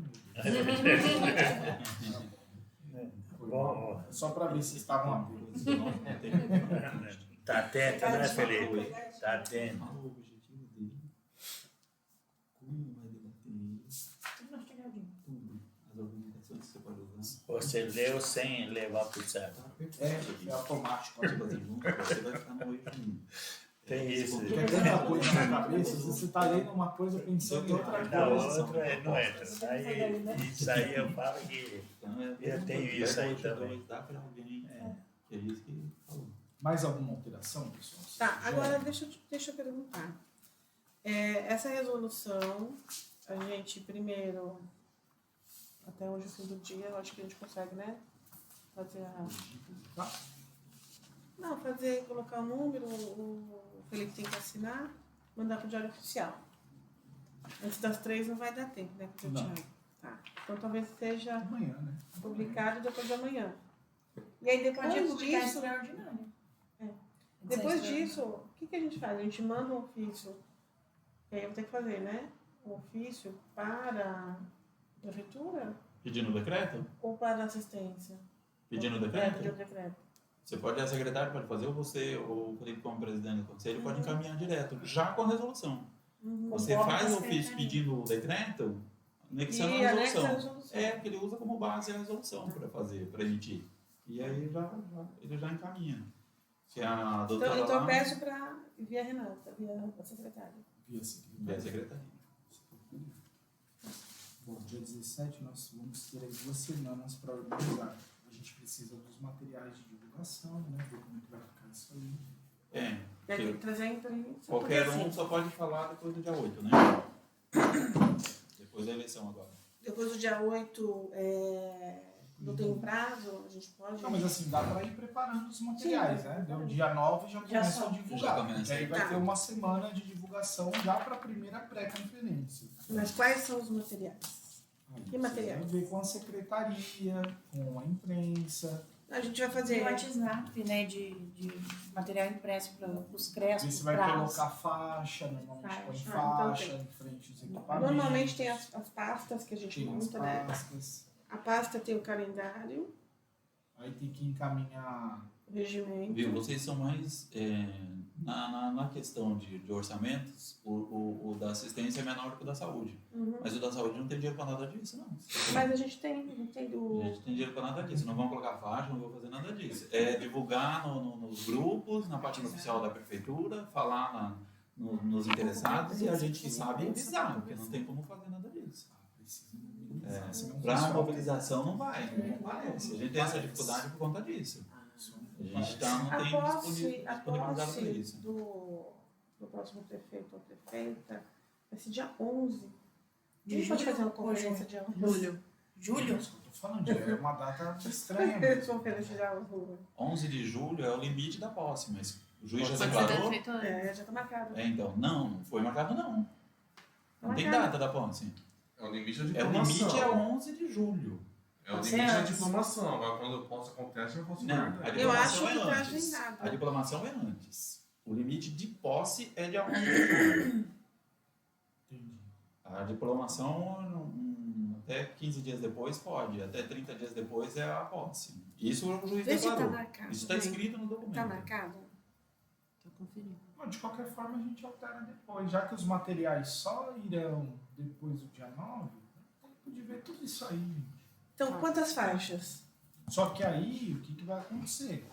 Bom,
Só para ver se estavam atentos.
tá atento, né, Felipe? Tá atento.
O objetivo dele, como vai debater
Tudo mastigadinho.
tudo, as argumentações que você pode usar.
Você leu sem levar pro certo.
É automático.
Pode fazer junto, você vai ficar no eixo.
Tem isso.
Porque tanta coisa na cabeça, você está lendo uma coisa pensando em outra
Na
coisa.
outra não entra. Isso aí eu falo que eu tenho isso aí também.
Dá para alguém. Que é isso que ele falou.
Mais alguma alteração, pessoal?
Tá, agora deixa eu perguntar. Essa resolução, a gente primeiro, até hoje, o fim do dia, eu acho que a gente consegue, né? Fazer
Tá?
Não, colocar o número, o Felipe tem que assinar, mandar para o Diário Oficial. Antes das 3 não vai dar tempo, né? Porque
Não.
Tá. Então talvez seja
Amanhã, né?
publicado depois de amanhã. E aí
Pode
depois
publicar
disso.
extraordinário.
Depois disso, o que a gente faz? A gente manda um ofício, que aí eu vou ter que fazer, né? Um ofício para a prefeitura
Pedindo o decreto?
ou para a assistência?
Pedindo o
Pedir o
decreto?
decreto.
Você pode, a secretária pode fazer, ou você, ou o Felipe como presidente do conselho, pode encaminhar direto, já com a resolução.
Uhum.
Você
Conforme
faz
a
o ofício
secretaria.
pedindo o decreto, Anexando
E
a
anexa a
resolução.
resolução.
É, porque ele usa como base a resolução para emitir. E aí ele já encaminha. Que a doutora
Então eu
lá,
peço para via Renata, via a secretária.
Via
da
secretaria.
secretaria.
Bom, dia 17 nós vamos ter aí 2 semanas para organizar. A gente precisa dos materiais de divulgação, né? Ver como é que vai ficar isso aí.
É,
Tem
que
que trazer a imprensa.
qualquer
Porque,
um
assim,
só pode falar depois do dia 8, né? Depois da eleição agora.
depois do dia 8, não tem prazo, a gente pode.
Não, mas assim, dá para ir preparando os materiais, né? Deu dia 9 já começa a
só.
divulgar.
Já começa.
E aí vai
Tá.
ter uma semana de divulgação já para a primeira pré-conferência.
Mas quais são os materiais?
Aí
Que
você
materiais?
vai ver com a secretaria, com a imprensa,
A gente vai
Tem
fazer.
WhatsApp, né, de material impresso para os CREAS,
ver
para
se
os
vai
prazos.
colocar faixa, normalmente põe
Faixa.
faixa em frente aos equipamentos.
Normalmente tem as pastas que a gente
Tem as
monta, né?
pastas.
A pasta tem o calendário,
Aí tem que encaminhar.
o regimento.
Viu? Vocês são mais na questão de orçamentos, o da assistência é menor que o da saúde.
Uhum.
Mas o da saúde não tem dinheiro para nada disso, não.
Mas a gente tem
A
do.
gente tem dinheiro para nada disso. Não vamos colocar faixa, não vou fazer nada disso. É divulgar nos grupos, na página oficial da prefeitura, falar nos interessados e a gente que sabe avisar, porque não tem como fazer nada disso.
Precisa mobilizar. Senão o
Para
pessoal-
mobilização não vai, não parece. A gente tem essa dificuldade por conta disso. A gente não
A
tem
posse,
disponibilidade para isso.
do próximo prefeito ou prefeita vai ser dia 11.
De
A gente pode
julho
fazer uma
ou
conferência dia 11?
Julho.
Julho?
É isso que eu tô falando, é uma data estranha
Eles
mesmo.
vão querer tirar o rua.
11 de julho é o limite da posse, mas o juiz já
Pode ser
declarou?
feito antes.
Já tá marcado.
Então, não foi marcado não. Não tem
marcado.
data da posse.
É o limite da
É o
diplomação.
limite é 11 de julho.
É o
Pode
limite
ser
da
antes.
diplomação. Agora, quando eu posso acontece, eu posso
Não,
guardar.
a
Eu acho
diplomação
que
é
tá
antes.
agendado.
A diplomação é antes. O limite de posse é dia 11 de julho.
Entendi.
A diplomação, até 15 dias depois pode, até 30 dias depois é a posse. Isso o juiz
Vê se tá
declarou.
marcado.
Isso está escrito no documento.
Tá marcado?
Tô conferindo.
Bom, de qualquer forma, a gente altera depois. Já que os materiais só irão depois do dia 9, tem tempo de ver tudo isso aí.
Então, quantas faixas?
Só que aí, o que vai acontecer?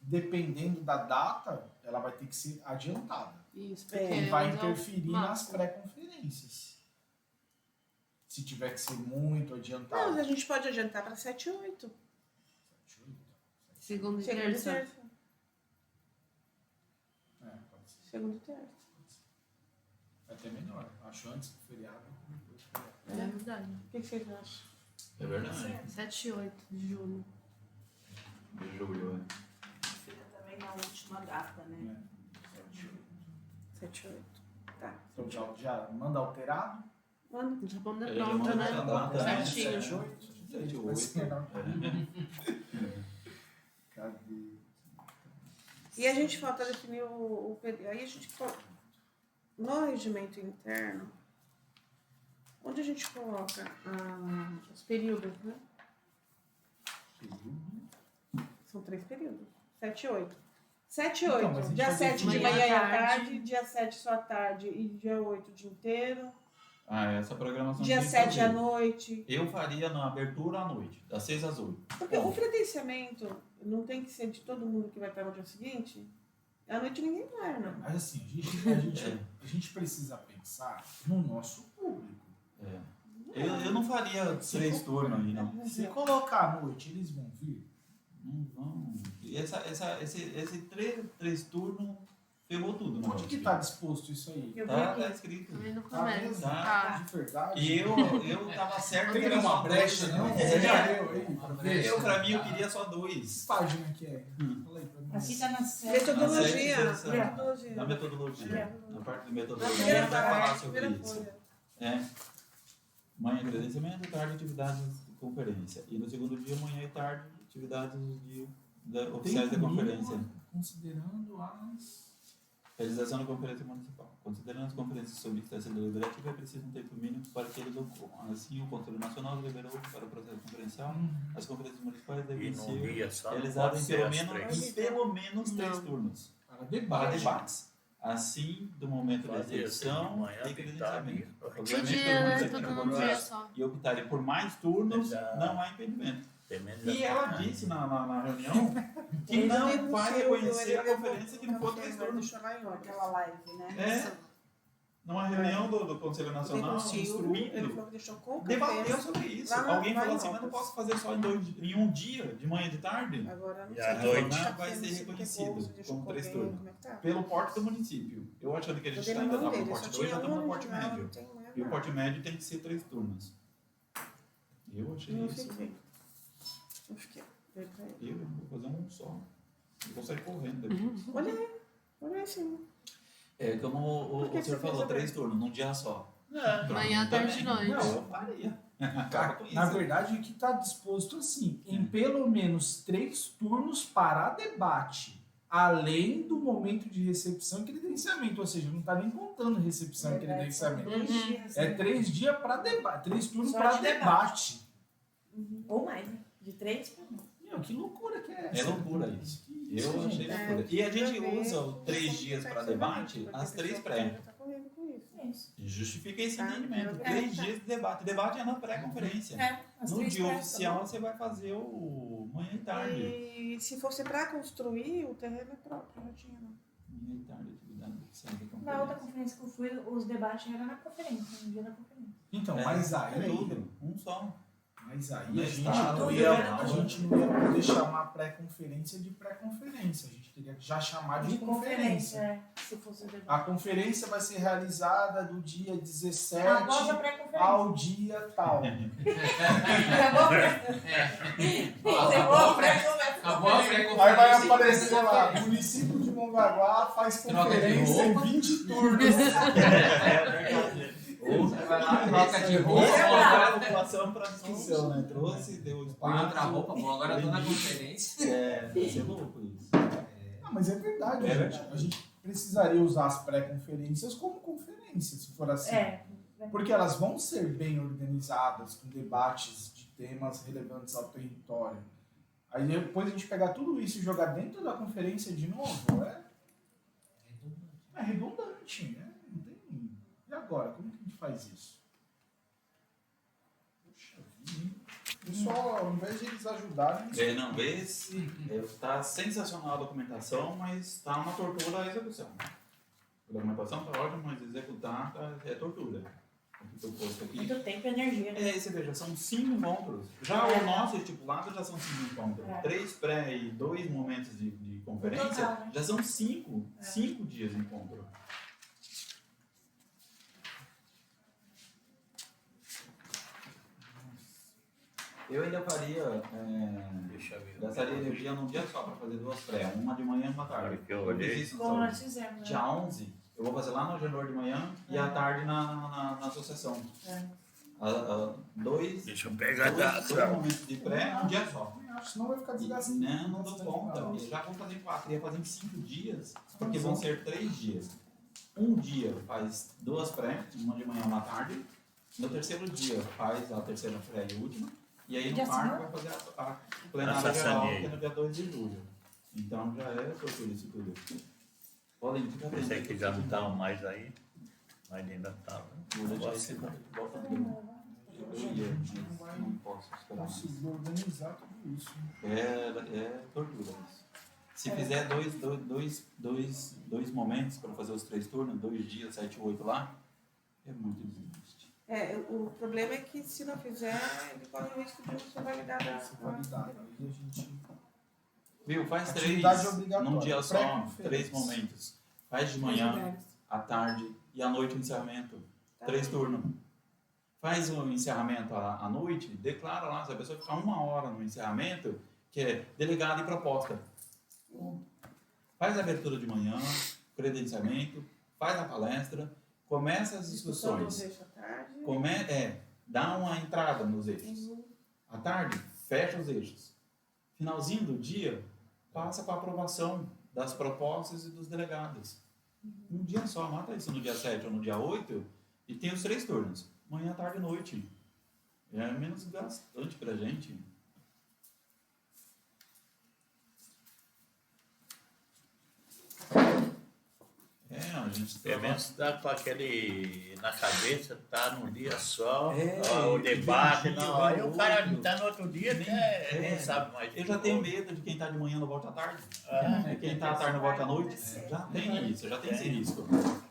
Dependendo da data, ela vai ter que ser adiantada.
Isso,
É,
porque
E vai
usa o
interferir nas
marco.
pré-conferências. Se tiver que ser muito
Não,
adiantado.
a gente pode adiantar para 7 e 8.
Segunda e
Segunda e
terça.
terça.
É, pode ser.
Segunda e terça.
É até melhor. Acho antes do feriado. Depois do feriado.
É verdade.
O que vocês acham?
É verdade.
7 e 8 de julho.
De julho,
Fica também na última data, né?
7 e 8. Tá.
Então já manda alterado.
Manda.
Já vamos
Ele
dar pronto,
manda
né?
essa data, né?
Certinho.
7 8.
7
Vai ser
8.
melhor. Cadê?
E a gente falta definir o período. Aí a gente no regimento interno, onde a gente coloca os períodos, né? São 3 períodos. 7 e 8. 7 e 8.
Então, mas a gente
Dia
vai
7 de
definir
manhã e
à
à
tarde.
tarde. Dia 7 só à tarde. E dia 8 o dia inteiro.
Essa programação
Dia
tem que
7 à
fazer.
noite.
Eu faria na abertura à noite, das 6 às 8.
Porque o credenciamento não tem que ser de todo mundo que vai estar no dia seguinte. À noite ninguém vai, não.
Mas assim, a gente precisa pensar no nosso público.
Eu não faria 3 turnos aí, não.
Se colocar à noite, eles vão vir.
Não vão. Esse 3 turnos pegou tudo. no
Onde que
negócio.
está disposto isso aí?
Eu vi
Tá
aqui.
escrito.
Também não
Tá
começa.
mesmo?
Tá.
De verdade?
E eu tava certo.
Tem
que era
uma
só
brecha,
dois.
não?
É.
Você já leu aí? pra ver?
Eu, pra mim, eu queria só
Que
2.
página que é? Fala aí pra mim.
Aqui tá na série.
Metodologia.
Aceite,
Metodologia.
Na metodologia. Na parte de
Na
metodologia,
primeira
ele vai falar
parte,
sobre
primeira
isso.
folha.
É. Manhã, credenciamento, tarde, atividades de conferência. E no segundo dia, manhã e tarde, atividades oficiais da
Tempo
conferência.
mínimo, considerando as...
Realização da conferência municipal. Considerando as conferências sobre instância deliberativa, é preciso um tempo mínimo para que eles ocorram. Assim, o Conselho Nacional deliberou para o processo conferencial. As conferências municipais
E
devem
num
ser
dia só não
realizadas
pode
em
ser
pelo
às
menos,
3.
pelo menos 3
Não.
turnos.
Para
Para
debate.
debates. assim do momento da
Fazer
execução
de manhã,
e
de
credenciamento.
tarde.
Obviamente,
Dia, né?
todo
Tudo
mundo
num
tem
dia
que
só.
e optarem por mais turnos,
Exato.
não há impedimento.
Tem menos
E ela
atrapalhar.
disse na reunião que
Ele
não
denunciou,
vai reconhecer
ele
a
levou
conferência que não for 3
vai
turnos.
deixar lá em ordem.
Aquela live, né?
É, numa reunião do Conselho Nacional,
Ele
instruindo,
falou que deixou com
debateu
cabeça.
sobre isso.
Lá
Alguém
vai
falou
em
assim, mas não
obras.
posso fazer só em um dia, de manhã e de tarde?
Agora não
E
sei.
à
se
noite?
tá
Não vai
tendo
ser
esse
reconhecido
recurso, deixou
como
com
3
alguém,
turnos.
como é que tá?
Pelo porte do município. Eu achando que a gente
Ele
ainda
não
estava no
dele,
porte
só
2, já
tinha
estamos no
um
porte
original,
médio.
não tem mais
E o
nada.
porte médio tem que ser 3 turnos. Eu achei
Não
isso.
fiquei. Não fiquei. Veio pra ele.
Eu vou fazer um só. Eu vou sair correndo depois.
Olha assim.
É como
Por que
o senhor
você fez
falou,
a
3 turnos, num dia só.
Manhã, tarde e noite.
Não, eu faria. Acaba com isso.
Na verdade, o que está disposto assim, em pelo menos 3 turnos para debate, além do momento de recepção e credenciamento, ou seja, não está nem contando recepção e credenciamento.
3 dias.
É
né?
3 dias para debate, 3 turnos
Só
para
de
debate.
Ou mais, né? De 3 para 9.
Meu, que loucura que é
É
essa?
loucura isso. Eu achei
É,
loucura. E a gente
pra ver
usa os 3
como
dias
tá
para
sendo
debate,
feito,
as
porque
3
a pessoa
pré.
já tá correndo com isso.
É isso.
Justifica esse
Tá,
entendimento.
eu-
3 dias de debate. Debate é na pré-conferência.
É, as
No
3
dia
pré,
oficial
tá
você vai fazer o manhã e tarde.
E se fosse para construir, o terreno é próprio, não tinha não.
Manhã e tarde, atividade oficial da
bom. Na outra
conferência.
conferência que eu fui, os debates eram na conferência, no dia da conferência.
Então,
É,
mas
é
aí,
tudo, um só.
mas aí
No
a gente,
estado,
não
no
ia,
governador.
a gente não ia poder chamar pré-conferência de pré-conferência. A gente teria que já chamar de conferência.
é. Se fosse o debate.
A conferência vai ser realizada do dia 17
Após a pré-conferência.
ao dia tal.
Acabou a pré-conferência.
Acabou a pré-conferência.
Aí vai aparecer lá, município de Mongaguá faz
Troca de
conferência em
roupa.
20 turnos.
Ou você vai lá,
Troca de roupa.
trouxe
Agora
a população para discussão, né? Trouxe, deu
põe
espaço.
outra roupa. Bom, agora eu tô na conferência.
É, vai ser louco isso.
Ah, mas é verdade,
É
gente.
verdade.
A gente precisaria usar as pré-conferências como conferência, se for assim.
É.
Porque elas vão ser bem organizadas, com debates de temas relevantes ao território. Aí depois a gente pegar tudo isso e jogar dentro da conferência de novo, é redundante, né? Não tem... E agora, como que a gente faz isso? Poxa vida, hein? Pessoal, ao invés de eles ajudarem, eles...
Não, esse está sensacional a documentação, mas está uma tortura a execução. A documentação está ótima, mas executar é tortura. O que eu posto aqui.
Muito tempo e energia. Né?
Você veja, são 5 encontros. Já o nosso estipulado já são 5 encontros.
É.
3 pré e 2 momentos de conferência,
Total, né?
já são 5 dias de encontro. Eu ainda faria,
Deixa eu ver.
gastaria energia num dia só para fazer 2 pré, uma de manhã e uma tarde.
Olha que eu olhei.
fiz isso no
Como
sábado.
nós fizemos. Né?
Dia 11, eu vou fazer lá no Agenor de manhã e à tarde na associação.
É.
Dois
Deixa eu pegar a data.
momentos de pré, um dia só.
senão vai ficar
E,
desgastado.
não dou conta. Eu já vou fazer em 4, ia fazer em 5 dias, porque vão ser 3 dias. Um dia faz 2 pré, uma de manhã e uma tarde. No terceiro dia faz a terceira pré e última. E aí no
Dia
quarto
seguinte?
vai fazer a plenária
Nossa,
geral,
sanei.
que é no dia 2 de julho. Então já é tortura isso tudo. Podem ficar
Pensei que já não estavam mais aí, mas ainda estavam.
Volta tudo. Eu ia, mas não posso esperar mais.
Conseguir organizar tudo isso.
É tortura isso. Se fizer dois momentos para fazer os 3 turnos, 2 dias, 7 e 8 lá, é muito desgaste.
O problema é que se não fizer, ele corre o risco de não ser validado.
Ser validado. Aí a gente...
Viu? Faz
Atividade
3
obrigatória,
num dia só,
pré-conferência.
3 momentos. Faz de manhã, à tarde e à noite o encerramento. 3 turnos. Faz o encerramento à noite, declara lá, se a pessoa ficar 1 hora no encerramento, que é delegado e proposta. Faz a abertura de manhã, credenciamento, faz a palestra, começa as
Discussão dos
discussões.
eixos à tarde.
Dá uma entrada nos eixos. À tarde, fecha os eixos. Finalzinho do dia, passa para a aprovação das propostas e dos delegados. Um dia só, mata isso no dia 7 ou no dia 8 e tem os 3 turnos. Manhã, tarde e noite. É menos gastante pra gente. a gente
Pelo menos tá com aquele na cabeça, tá num dia só,
É,
ó, o debate,
vem dia,
não. Aí
vem
o cara
outro.
tá no outro dia,
Nem-
nem sabe mais.
Eu já tenho medo de quem tá de manhã não volta à tarde. Quem tá à tarde não volta à noite. Já tem isso, já tem esse risco.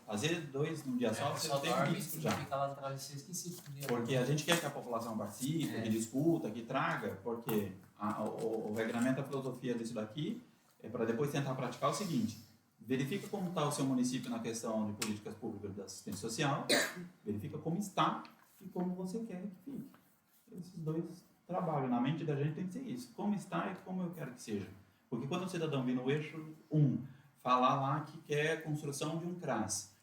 Às vezes 2 num dia só, você já tem risco já.
Fica lá atrás de vocês que se fuderam.
Porque a gente quer que a população participe, que discuta, que traga, porque o regramento da filosofia disso daqui é para depois tentar praticar o seguinte: verifica como está o seu município na questão de políticas públicas de assistência social, verifica como está e como você quer que fique. Esses dois trabalhos na mente da gente tem que ser isso: como está e como eu quero que seja. Porque quando o cidadão vem no eixo 1, falar lá que quer construção de um CRAS,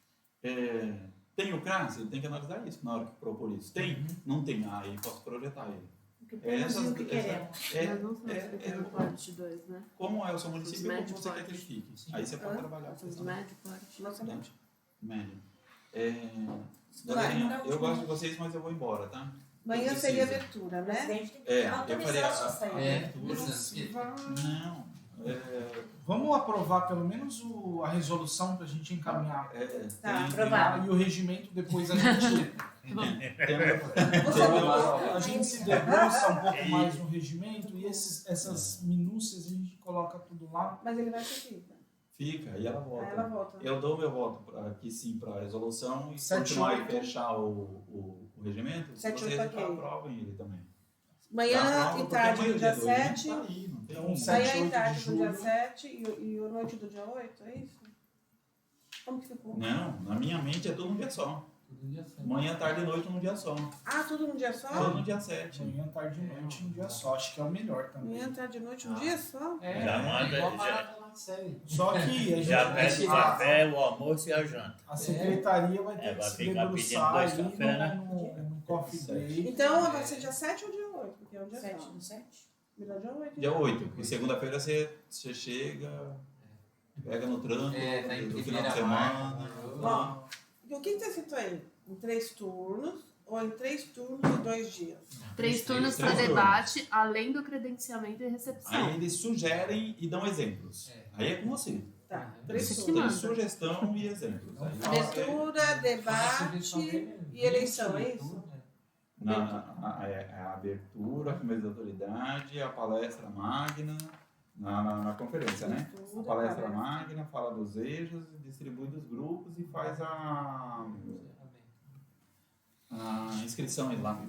tem o CRAS? Ele tem que analisar isso na hora que propor isso. Tem? Não tem. Aí posso projetar ele.
O que temos e o que queremos.
Nós não estamos ficando parte 2, né?
Como é o seu município e como
médio
você quer que ele
porte.
fique. Aí você pode trabalhar.
Nós somos médio porte.
Nossa,
Médio. Galerinha, eu gosto de vocês, mas eu vou embora, tá?
Amanhã
Eu
seria
preciso.
abertura,
O
né?
presidente tem que
Eu
autorizar
faria
a sua saída.
Não.
Vamos aprovar pelo menos a resolução para a gente encaminhar.
Tá,
aprovado.
E o regimento depois a gente a gente se debruça um pouco mais no regimento e essas minúcias a gente coloca tudo lá.
Mas ele vai seguir.
Fica, e ela volta.
Aí ela volta.
Eu dou meu voto aqui sim para a resolução e
7,
continuar e
8.
fechar o regimento.
7,
Vocês
8, ok.
aprovem ele também.
Manhã
Aprova,
e
porque
tarde
amanhã
do dia
dois, a gente
7.
tá aí, não tem
Então,
como.
7,
Manhã e
8
tarde
de
do dia
julho.
7 e a noite do dia 8, é isso? Como que ficou?
Não, na minha mente é tudo num dia só. Manhã, tarde e noite num dia só.
Ah, tudo num dia só?
Tudo no dia 7.
Manhã, tarde e noite, um dia só. Acho que é o melhor também.
Manhã, tarde e noite, um dia só?
Já manda,
igual a
já-
parada lá de série.
Só que a gente
Já pede o café, o almoço e a janta.
a secretaria vai ter
vai
que se
ficar
debruçar
pedindo
aí
2 cafés, né?
no coffee break.
Então, vai ser dia 7 ou dia 8? Porque é um dia
7
só.
do 7?
Melhor dia 8.
Dia 8, porque segunda-feira você chega, pega no tranco,
Tá em
no final
primeira
de semana.
marca.
Ó, e o que está escrito aí? Em 3 turnos ou em 3 turnos e 2 dias?
3 turnos para
três
debate, além do credenciamento e recepção.
Aí eles sugerem e dão exemplos. Aí é com você.
Tá,
Eles
3
Isso que
têm
turnos.
manda.
sugestão e exemplos. Aí você,
Abertura, debate e eleição, é isso?
a abertura, a primeira da autoridade, a palestra magna na conferência, né? A palestra magna fala dos eixos, distribui dos grupos e faz a inscrição aí lá,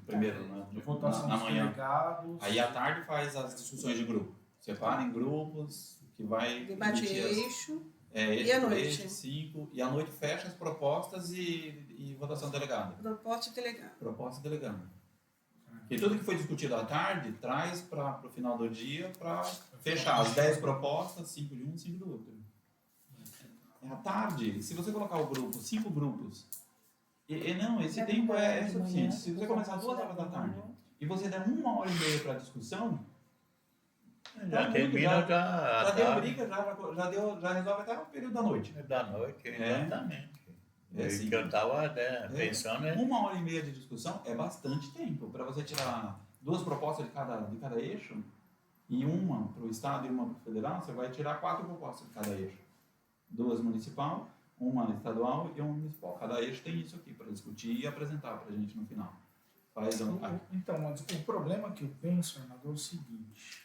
primeiro,
Votação
na
dos
manhã.
delegados.
Aí à tarde faz as discussões de grupo. Separa em grupos, que vai
Debate
emitir
eixo.
eixo,
E à noite?
eixo, 5, e à noite fecha as propostas e votação delegada.
Proposta e delegado.
Proposta delegada. E tudo que foi discutido à tarde traz para o final do dia para fechar as 10 propostas, 5 de um, 5 do outro. É à tarde, se você colocar o grupo, 5 grupos, não, esse tempo é suficiente. Se você começar às 2 horas da tarde e você der 1h30 para a discussão,
Já termina,
já deu briga, já resolve até o período da noite.
da noite, exatamente.
É assim.
Que eu estava pensando, né?
1h30 de discussão é bastante tempo para você tirar 2 propostas de cada eixo e uma para o Estado e uma para o Federal, você vai tirar 4 propostas de cada eixo. 2 municipal, uma estadual e uma municipal. Cada eixo tem isso aqui para discutir e apresentar para a gente no final.
Então, mas o problema que eu penso, Arnaldo, é o seguinte,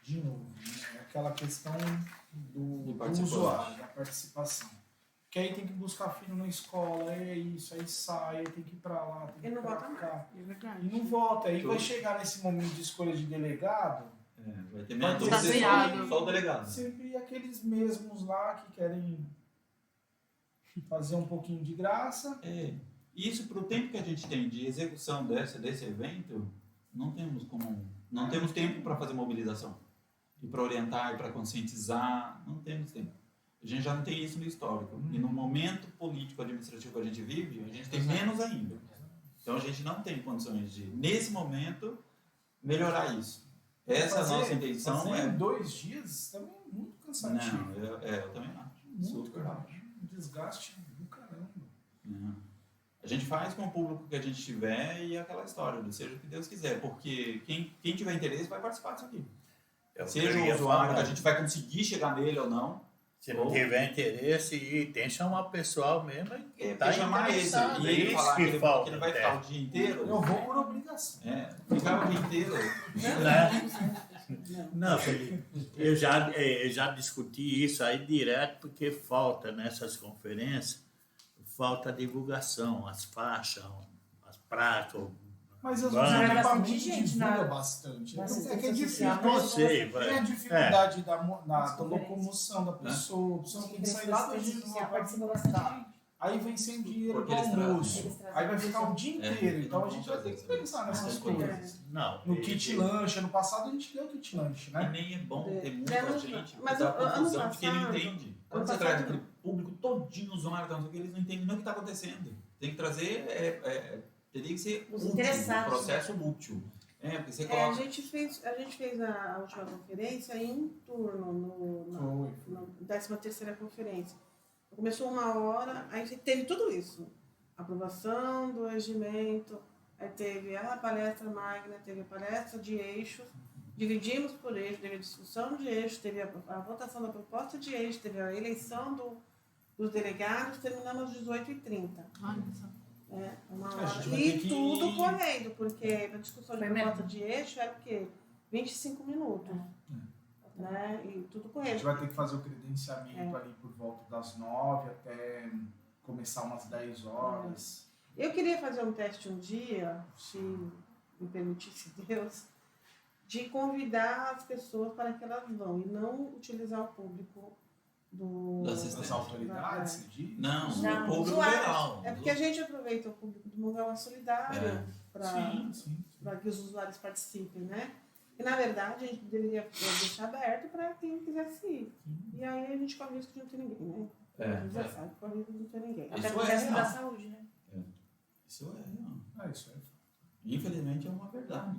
de novo, né, é aquela questão do usuário, da participação. Que aí tem que buscar filho na escola, é isso, aí sai, aí tem que ir pra lá, tem que
Ele
ir
não
pra
vota
cá.
É verdade.
E não vota, aí vai chegar nesse momento de escolha de delegado,
Vai ter
Vai
menos
ter
baseado.
só o delegado.
sempre aqueles mesmos lá que querem fazer um pouquinho de graça.
Isso para o tempo que a gente tem de execução desse evento, não temos tempo para fazer mobilização. E para orientar, e para conscientizar, não temos tempo. A gente já não tem isso no histórico. E no momento político administrativo que a gente vive, a gente tem menos ainda. Então a gente não tem condições de, nesse momento, melhorar isso. Essa nossa intenção
fazer em 2 dias também é muito cansativo.
Não, eu também acho.
Muito
Super acho.
um desgaste do caramba.
Não. A gente faz com o público que a gente tiver e aquela história, do seja o que Deus quiser, porque quem tiver interesse vai participar disso aqui. Seja o usuário, que a gente vai conseguir chegar nele ou não,
Se não tiver interesse, e tem que chamar o pessoal mesmo que
Tem
tá
que chamar esse.
interessado.
E ele
Isso
falar que ele
falta,
não vai ficar o dia inteiro.
Eu vou por obrigação.
Ficar o dia inteiro.
Não, Felipe, eu já discuti isso aí direto, porque falta nessas conferências, falta divulgação, as faixas, as placas.
Mas os
Banda.
equipamentos
Bastante gente
divulgam
na-
bastante.
na
É que é
assistência
difícil.
social.
Eu sei,
Tem a dificuldade da locomoção da pessoa. A pessoa tem que sair lá do
social
dia.
participa bastante.
Aí vem sem dinheiro
Porque
do
eles trazem,
almoço.
eles trazem
Aí vai ficar o dia
É,
inteiro.
porque
Então
não
a gente
vão
vai ter que
fazer
pensar nessas
isso.
coisas.
Não.
No kit lanche, ano passado a gente deu kit lanche,
E
né?
nem é bom ter
É,
muita
mas-
gente.
mas
dá
ano
confusão porque ele
passado-
entende. Quando
ano
você traz
passado-
aquele público todinho usuário, não sei o que, eles não entendem nem o que está acontecendo. Tem que trazer, teria que ser
Os
útil,
interessados,
processo útil. Porque você
A
coloca...
gente fez a última conferência em turno, na 13ª conferência. Começou 1 hora, aí teve tudo isso. Aprovação do regimento, aí teve a palestra magna, teve a palestra de eixos, dividimos por eixo, teve a discussão de eixos, teve a votação da proposta de eixo, teve a eleição dos delegados, terminamos às 18h30.
Olha só.
É, 1
A
hora.
gente vai
E
ter que-
tudo correndo, porque a discussão de
Foi
proposta
mesmo?
de eixo era o quê? 25 minutos. Né? E tudo
A
correndo.
gente vai ter que fazer o credenciamento ali por volta das 9 até começar umas 10 horas.
Eu queria fazer um teste um dia, se me permitisse Deus, de convidar as pessoas para que elas vão e não utilizar o público
Da assistência.
As autoridades, você diz?
Não,
Não,
o público
usuários.
geral.
É porque a gente aproveita o público do Mungau Solidário
É.
Sim.
para que os usuários participem, né? E na verdade a gente deveria deixar aberto para quem quisesse ir. E aí a gente corre o risco de não ter ninguém, né? A gente já sabe que corre o risco de não ter ninguém.
Isso
Até
é
por resto da
real.
saúde, né?
Isso é real.
Isso é.
Infelizmente é uma verdade.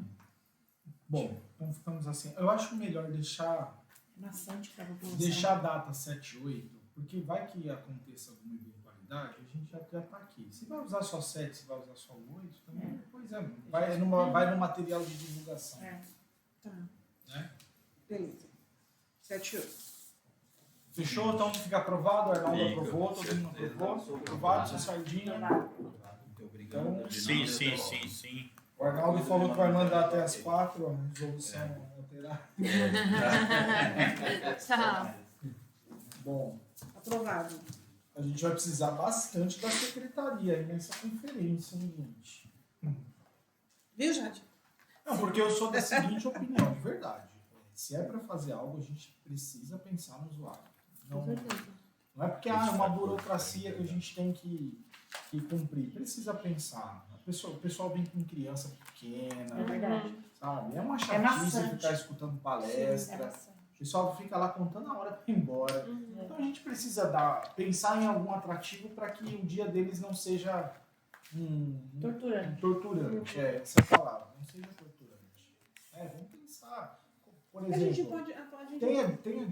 Bom, então ficamos assim. Eu acho melhor deixar
É maçante para a população.
a data 7 e 8, porque vai que aconteça alguma eventualidade, a gente já está aqui. Se vai usar só 7, se vai usar só 8, também depois vai no material de divulgação.
É.
Tá.
Né?
Beleza. 7 e 8.
Fechou? Então fica aprovado, o Arnaldo
Fica,
aprovou,
com
todo mundo
certeza.
aprovou. Aprovado, seu Sardinha.
Muito obrigado.
Então,
Sim.
O Arnaldo falou que vai mandar até as 4, a resolução alterar.
Tchau.
Bom,
Aprovado.
a gente vai precisar bastante da secretaria aí nessa conferência, hein, gente?
Viu, Jade?
Não, porque eu sou da seguinte opinião, de verdade. Se é para fazer algo, a gente precisa pensar no usuário.
Com certeza.
Não é porque é uma burocracia que a gente tem que cumprir. Precisa pensar. O pessoal vem com criança pequena,
É verdade.
sabe? É uma
É
chatice
maçante.
ficar escutando
É
palestra.
maçante.
O pessoal fica lá contando a hora para ir embora. Então a gente precisa pensar em algum atrativo para que o dia deles não seja
Torturante.
torturante. É essa palavra. Não seja torturante. Vamos pensar. Por
A gente
exemplo,
pode.
tem a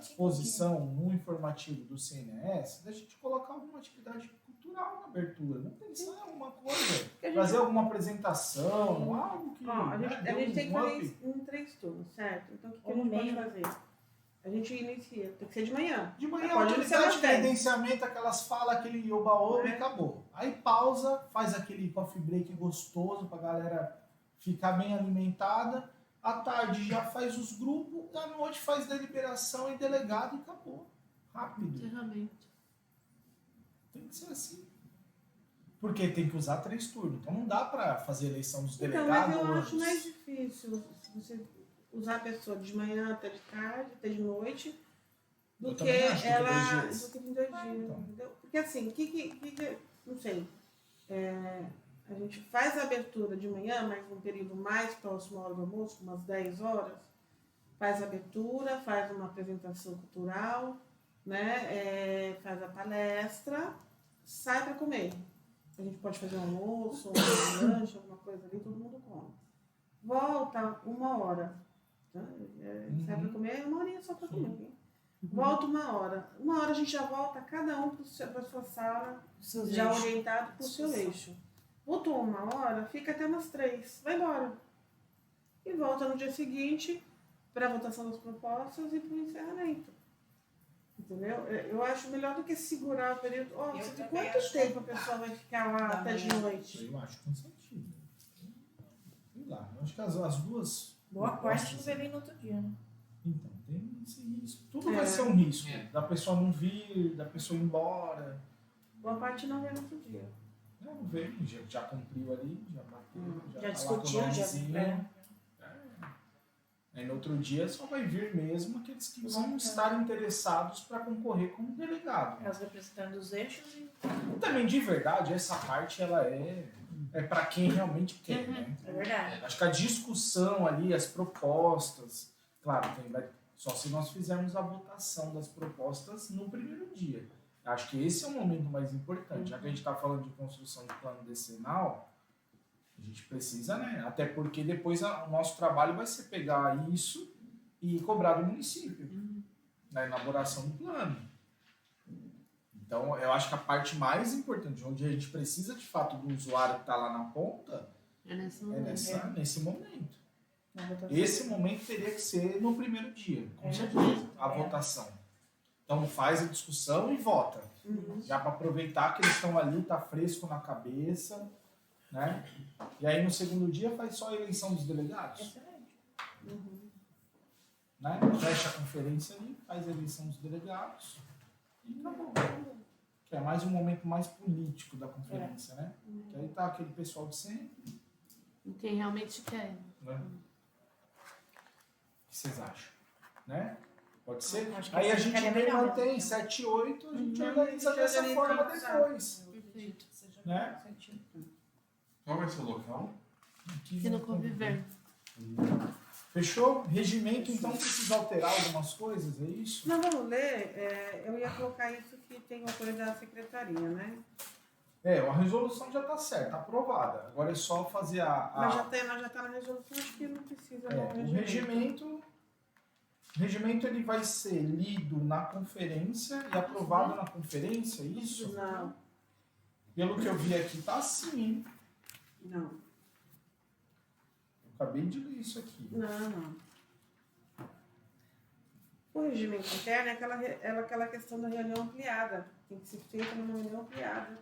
disposição no informativo do CNS da gente colocar alguma atividade cultural na abertura. Vamos pensar em alguma coisa. Fazer alguma apresentação, algo que.
Ó, a gente
dê
tem que
um
fazer
up.
isso em 3 turnos, certo? Então o que a
Ou no
gente pode
meio.
fazer? A gente inicia, tem que ser de manhã.
De manhã,
Pode iniciar
autoridade
às
de
10.
credenciamento, aquelas falas, aquele oba-oba e acabou. Aí pausa, faz aquele coffee break gostoso pra galera ficar bem alimentada. À tarde já faz os grupos, à noite faz deliberação e delegado e acabou. Rápido.
Encerramento.
Tem que ser assim. Porque tem que usar 3 turnos. Então não dá pra fazer eleição dos
Então,
delegados.
mas eu
antes.
acho mais difícil você usar a pessoa de manhã até de tarde, até de noite, do
Eu
que
também acho que
ela.
2 dias.
Do que em 2 dias.
então.
Entendeu? Porque assim, não sei. A gente faz a abertura de manhã, mas num período mais próximo à hora do almoço, umas 10 horas, faz a abertura, faz uma apresentação cultural, né? Faz a palestra, sai para comer. A gente pode fazer um almoço, um lanche, alguma coisa ali, todo mundo come. Volta 1 hora. Tá? Sai para comer, 1 horinha só para comer. Hein? Volta 1 hora. 1 hora a gente já volta, cada um para a sua sala,
Seus
já
eixos.
orientado para o seu eixo. Voltou 1 hora, fica até umas 3, vai embora. E volta no dia seguinte para a votação das propostas e para o encerramento. Entendeu? Eu acho melhor do que segurar o período. Ó,
Eu
você de
também
quanto
acho.
tempo a pessoa vai ficar lá
Da
até de
manhã.
noite?
Eu acho cansativo. Sei lá, eu acho que as duas.
Boa parte não
propostas,
vai vir no outro dia, né?
Então, tem esse risco. Tudo vai ser um risco. Da pessoa não vir, da pessoa ir embora.
Boa parte não vem no outro dia.
Não veio, já cumpriu ali, já bateu,
Já
tá
discutiu,
lá com o
já.
nomezinho. Aí no outro dia só vai vir mesmo aqueles que vão estar interessados para concorrer como delegado.
Elas representando os eixos e.
E também, de verdade, essa parte ela é para quem realmente quer, né?
É verdade.
Acho que a discussão ali, as propostas, claro, só se nós fizermos a votação das propostas no primeiro dia. Acho que esse é o momento mais importante. Já que a gente está falando de construção de plano decenal, a gente precisa, né? Até porque depois o nosso trabalho vai ser pegar isso e cobrar do município na elaboração do plano. Então, eu acho que a parte mais importante, onde a gente precisa de fato do usuário que está lá na ponta,
É nesse
é
momento.
nesse momento.
Na votação.
Esse momento teria que ser no primeiro dia, com
É.
certeza, a
É.
votação. Então faz a discussão e vota. Já para aproveitar que eles estão ali, tá fresco na cabeça, né? E aí no segundo dia faz só a eleição dos delegados,
Excelente.
né? Fecha a conferência ali, faz a eleição dos delegados e acabou. Que é mais um momento mais político da conferência, né? Que aí tá aquele pessoal de sempre,
E quem realmente quer.
né? O que vocês acham? Né? Pode ser?
Acho que
Aí a
assim
gente
ficaria melhor
mantém
mesmo.
7 e 8, a gente
Uhum.
organiza dessa
Organiza
forma
organizado.
depois.
Perfeito.
Né?
Qual vai ser o local?
Aqui no Conviver.
Fechou? Regimento, então, precisa alterar algumas coisas, é isso?
Não, vamos ler. Eu ia colocar isso que tem autoridade da secretaria, né?
A resolução já está certa, aprovada. Agora é só fazer
Mas já tá na resolução, acho que não precisa do
o regimento ele vai ser lido na conferência e aprovado na conferência, é isso?
Não,
Pelo que eu vi aqui, tá assim, hein?
não,
Eu acabei de ler isso aqui.
não. O regimento interno é aquela questão da reunião ampliada. Tem que ser feita numa reunião ampliada.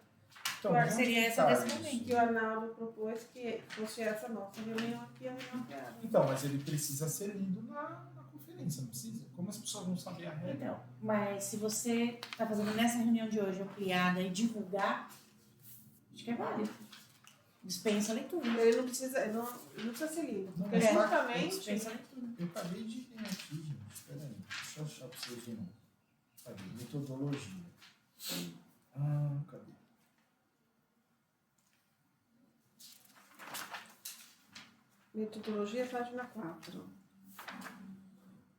Então,
Claro,
onde
seria
que
essa
tá
nesse
isso?
momento.
Que o Arnaldo propôs que fosse essa nossa reunião aqui, a reunião ampliada.
Então, mas ele precisa ser lido na conferência, não precisa? Como as pessoas vão saber a regra?
Então, mas se você está fazendo nessa reunião de hoje ampliada e divulgar, acho que é válido. Dispensa a leitura.
Ele não precisa ser lido.
Não,
Porque
mas tá-
justamente
Dispensa a leitura.
Eu acabei de ler aqui, gente. Espera aí. Deixa eu achar para vocês de novo. Cadê? Metodologia. Cadê?
metodologia, página 4.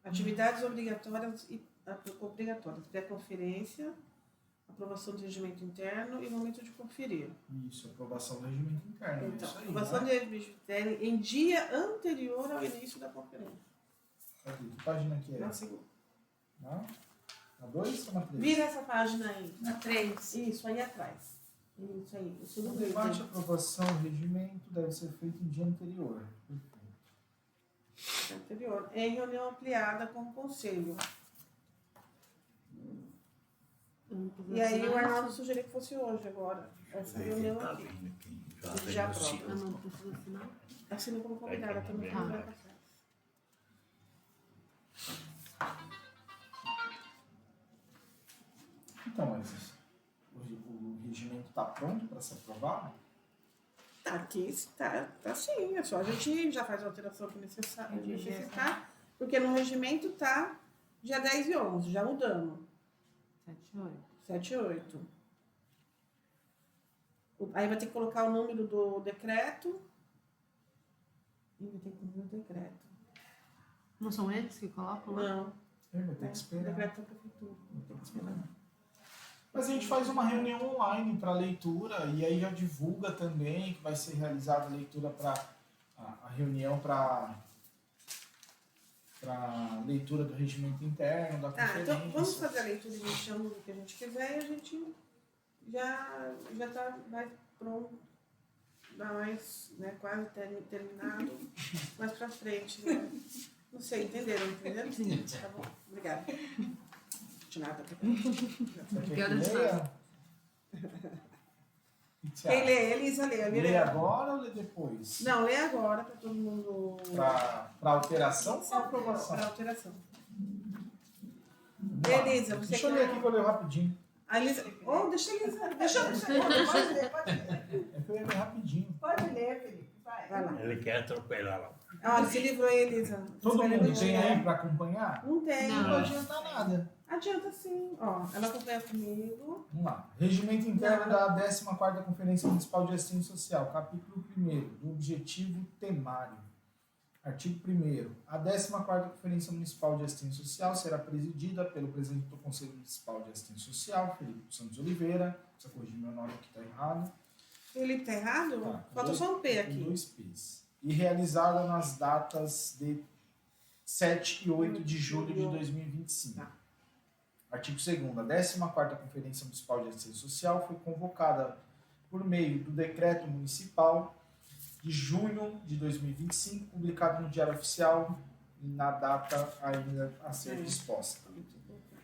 Atividades obrigatórias e pré-conferência, aprovação do regimento interno e momento de conferir.
Isso, aprovação do regimento interno.
Então,
isso aí,
aprovação do
né?
regimento interno em dia anterior ao início da conferência.
Cadê? Que página que é?
Na segunda.
Na 2 ou na 3?
Vira essa página aí.
Na 3.
Isso, aí atrás. Isso aí. Isso
O
no
debate,
verde.
aprovação, regimento deve ser feito em dia anterior. Perfeito.
Anterior. Em reunião ampliada com o conselho. E aí o Arnaldo sugeriu que fosse hoje agora. Essa reunião aqui. Ele já aprova.
Eu não preciso assinar.
Assina como convidada também.
Ah.
Vai passar.
Então, mas o regimento está pronto para ser aprovado?
Tá aqui, tá sim. É só a gente já faz a alteração que necessitar. Porque no regimento tá dia 10 e 11, já mudamos. 7 e 8. Aí vai ter que colocar o número do decreto. E vai ter que cumprir o decreto.
Não são eles que colocam lá?
Não.
Vai ter que
O
esperar.
decreto da prefeitura.
Tem que esperar. Mas a gente faz uma reunião online para leitura e aí já divulga também que vai ser realizada a leitura para a reunião para leitura do regimento interno, da conferência.
Então vamos fazer a leitura e a gente chama o que a gente quiser e a gente já tá mais pronto, dá mais, né, quase terminado, mais pra frente, né? Não sei, entenderam? Sim. Tá bom, obrigada. De nada.
Você quer que
Quero
leia? O que você
Quem
acha?
lê? Elisa lê.
Lê agora ou lê depois?
Não, lê agora para todo mundo.
Para alteração ou para aprovação?
Para alteração.
Vamos lá.
Elisa, você
Deixa eu
quer-
ler aqui que eu leio rapidinho.
A Elisa. Oh, deixa a Elisa. Deixa eu. Pode ler, pode ler.
É que eu ia ler rapidinho.
Pode ler, Felipe. Vai lá.
Ele quer atropelar lá.
Ah, se livrou aí, Elisa.
Todo
Você vai
mundo
ler
tem
hoje,
aí
né?
para acompanhar?
Não tem.
Não vai adiantar nada.
Adianta sim. Ó, ela acompanha comigo.
Vamos lá. Regimento interno da 14ª Conferência Municipal de Assistência Social, capítulo 1º, do objetivo temário. Artigo 1º. A 14ª Conferência Municipal de Assistência Social será presidida pelo presidente do Conselho Municipal de Assistência Social, Felipe Santos Oliveira. Precisa corrigir meu nome aqui, está errado.
Felipe, tá errado?
Tá,
Falta só um P
com
aqui.
2 P's. E realizada nas datas de 7 e 8 de julho de 2025.
Tá.
Artigo 2º. A 14ª Conferência Municipal de Assistência Social foi convocada por meio do Decreto Municipal de junho de 2025, publicado no Diário Oficial e na data ainda a ser disposta.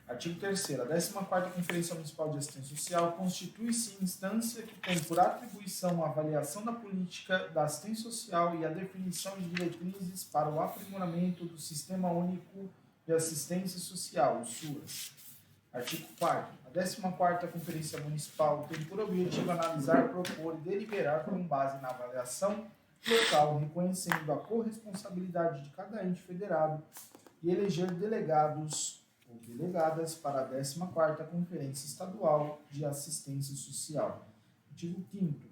Artigo 3º. A 14ª Conferência Municipal de Assistência Social constitui-se instância que tem por atribuição a avaliação da política da assistência social e a definição de diretrizes para o aprimoramento do Sistema Único de Assistência Social, o SUAS. Artigo 4º. A 14ª Conferência Municipal tem por objetivo analisar, propor e deliberar com base na avaliação local, reconhecendo a corresponsabilidade de cada ente federado e eleger delegados ou delegadas para a 14ª Conferência Estadual de Assistência Social. Artigo 5º.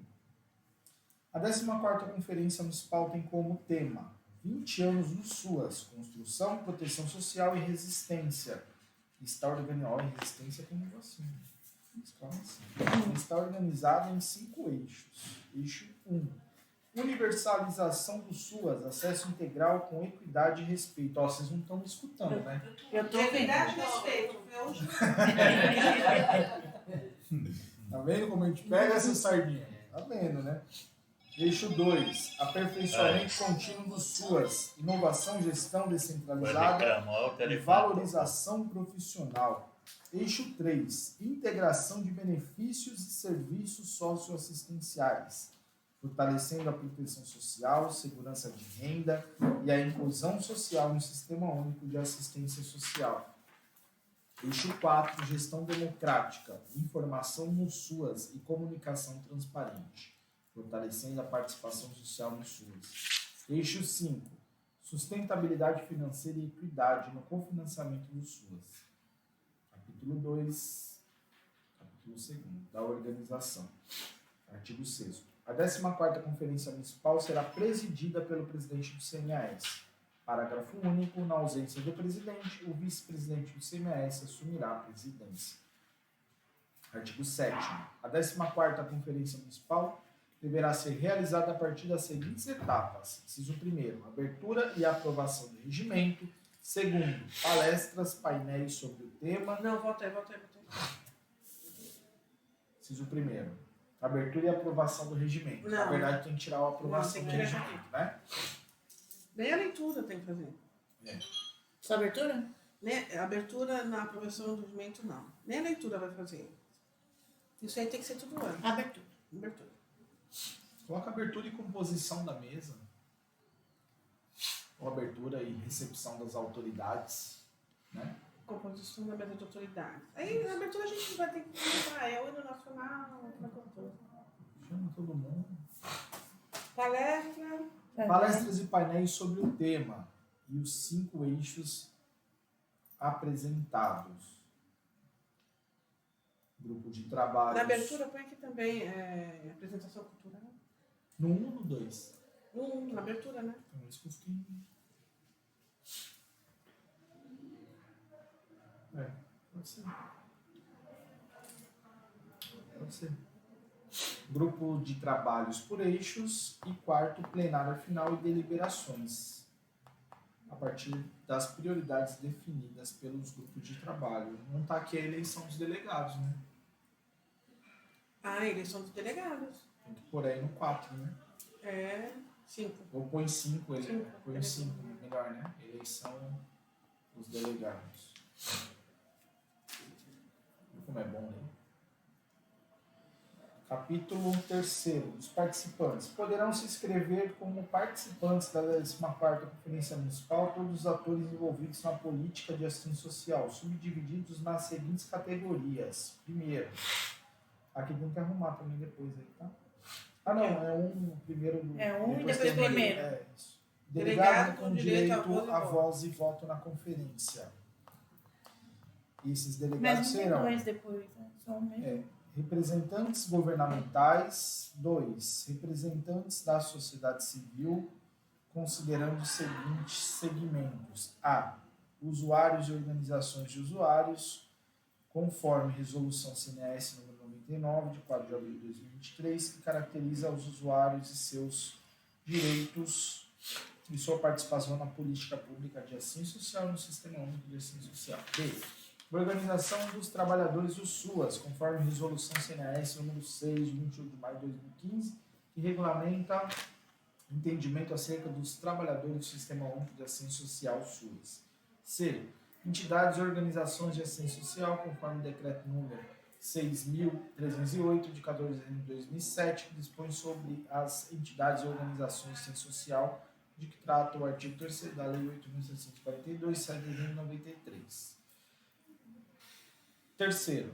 A 14ª Conferência Municipal tem como tema 20 anos no SUAS, construção, proteção social e resistência. Está organizada, resistência com inovação. Está organizada em 5 eixos. Eixo 1. Universalização do SUAS, acesso integral com equidade e respeito. Ó, vocês não estão me escutando, né?
Eu tô vendo.
Equidade e respeito. Hoje.
Tá vendo como a gente pega essa sardinha? Tá vendo, né? Eixo 2. Aperfeiçoamento contínuo do SUAS. Inovação, gestão descentralizada e valorização profissional. Eixo 3. Integração de benefícios e serviços socioassistenciais, fortalecendo a proteção social, segurança de renda e a inclusão social no Sistema Único de Assistência Social. Eixo 4. Gestão democrática, informação no SUAS e comunicação transparente, fortalecendo a participação social no SUAS. Eixo 5. Sustentabilidade financeira e equidade no cofinanciamento do SUAS. Capítulo 2, capítulo 2 da organização. Artigo 6º. A 14ª Conferência Municipal será presidida pelo presidente do CMAS. Parágrafo único. Na ausência do presidente, o vice-presidente do CMAS assumirá a presidência. Artigo 7º. A 14ª Conferência Municipal deverá ser realizada a partir das seguintes etapas. Inciso 1º, abertura e aprovação do regimento. 2º, palestras, painéis sobre o tema.
Não, volta aí.
Inciso 1º, abertura e aprovação do regimento.
Não.
Na verdade, tem que tirar a aprovação
Não,
do
tem que tirar.
regimento, né?
Nem a leitura tem que fazer.
Sua abertura?
Né? A abertura na aprovação do regimento, não. Nem a leitura vai fazer. Isso aí tem que ser tudo antes.
Abertura.
Abertura.
Coloca abertura e composição da mesa. Ou abertura e recepção das autoridades, né?
Composição da mesa de autoridade. Aí na abertura a gente vai ter que colocar, é o hino nacional, aquela coisa toda.
Chama todo mundo.
Palestra.
Palestras e painéis sobre o tema e os 5 eixos apresentados. Grupo de trabalho.
Na abertura põe aqui também apresentação cultural.
No 1 ou no 2?
Na abertura, né?
Então, isso que eu fiquei... Pode ser. Pode ser. Grupo de trabalhos por eixos e 4º, plenária final e deliberações. A partir das prioridades definidas pelos grupos de trabalho. Não está aqui a eleição dos delegados, né?
Ah, eleição dos delegados.
Tem que pôr aí no 4, né?
5.
Ou põe 5,
Cinco.
põe 5, melhor, né? Eleição dos delegados. Como é bom ler. Capítulo 3º. Os participantes. Poderão se inscrever como participantes da 14ª Conferência Municipal todos os atores envolvidos na política de assistência social, subdivididos nas seguintes categorias. Primeiro. Aqui tem que arrumar também depois aí, tá? Ah, não. É um primeiro.
É um e depois
tem
primeiro.
É isso. Delegado com direito a voz e voto na conferência. Esses delegados
Mas não tem
serão...
dois depois, né? Só um mesmo.
Representantes governamentais. 2. Representantes da sociedade civil, considerando os seguintes segmentos. A. Usuários e organizações de usuários, conforme Resolução CNS número 99, de 4 de abril de 2023, que caracteriza os usuários e seus direitos e sua participação na política pública de assistência social e no Sistema Único de Assistência Social. B. Organização dos Trabalhadores, o SUAS, conforme Resolução CNAS número 6, de 28 de maio de 2015, que regulamenta entendimento acerca dos trabalhadores do Sistema Único de Assistência Social, SUAS. C. Entidades e organizações de assistência social, conforme o decreto número 6.308, de 14 de dezembro de 2007, que dispõe sobre as entidades e organizações de assistência social, de que trata o artigo 3º da Lei 8.742, 7 de dezembro de 93. Terceiro,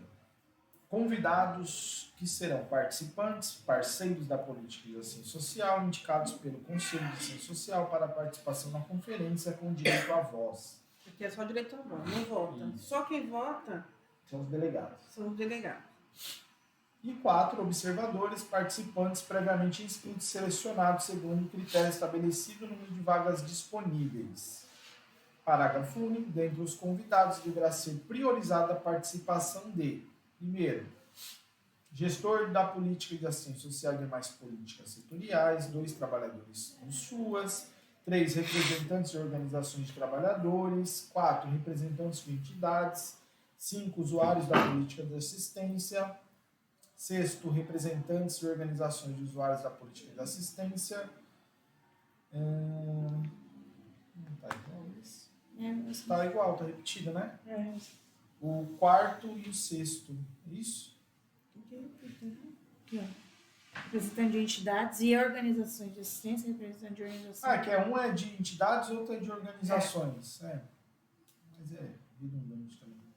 convidados que serão participantes, parceiros da política de assistência social, indicados pelo Conselho de Assistência Social para a participação na conferência com direito à voz.
Aqui é só direito à voz, não vota.
Isso.
Só quem vota
São os delegados.
são os delegados.
E 4, observadores, participantes previamente inscritos, selecionados segundo o critério estabelecido no número de vagas disponíveis. Parágrafo único. Dentre os convidados, deverá ser priorizada a participação de: primeiro, gestor da política de assistência social e demais políticas setoriais; 2, trabalhadores do SUAS; 3, representantes de organizações de trabalhadores; 4, representantes de entidades; 5, usuários da política de assistência; 6, representantes de organizações de usuários da política de assistência. Não está igual isso? Está igual, está repetido, né? O 4º e o 6º. Isso?
Aqui, ó. Representante de entidades e organizações de assistência, representante de organizações.
Que um é de entidades, outro é de organizações. Mas é redundante também.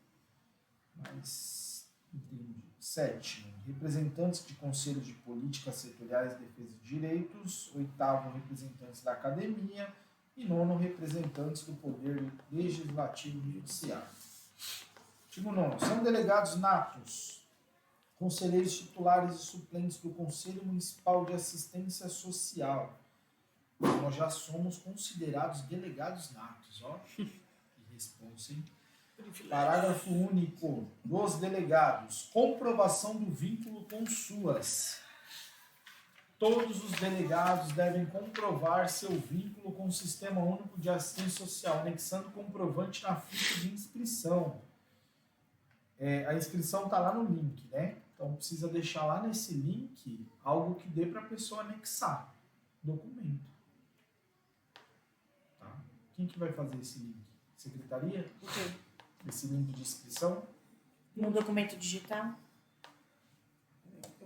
Mas, entendi. 7. Representantes de conselhos de políticas setoriais de defesa de direitos. 8º, representantes da academia. E 9º, representantes do poder legislativo e judiciário. Artigo 9º. São delegados natos, conselheiros titulares e suplentes do Conselho Municipal de Assistência Social. Nós já somos considerados delegados natos, ó. Que responsa, hein? Parágrafo único. Dos delegados. Comprovação do vínculo com SUAS. Todos os delegados devem comprovar seu vínculo com o Sistema Único de Assistência Social, anexando comprovante na ficha de inscrição. A inscrição está lá no link, né? Então precisa deixar lá nesse link algo que dê para a pessoa anexar documento. Tá? Quem que vai fazer esse link? Secretaria?
O quê?
Esse link de inscrição?
No documento digital?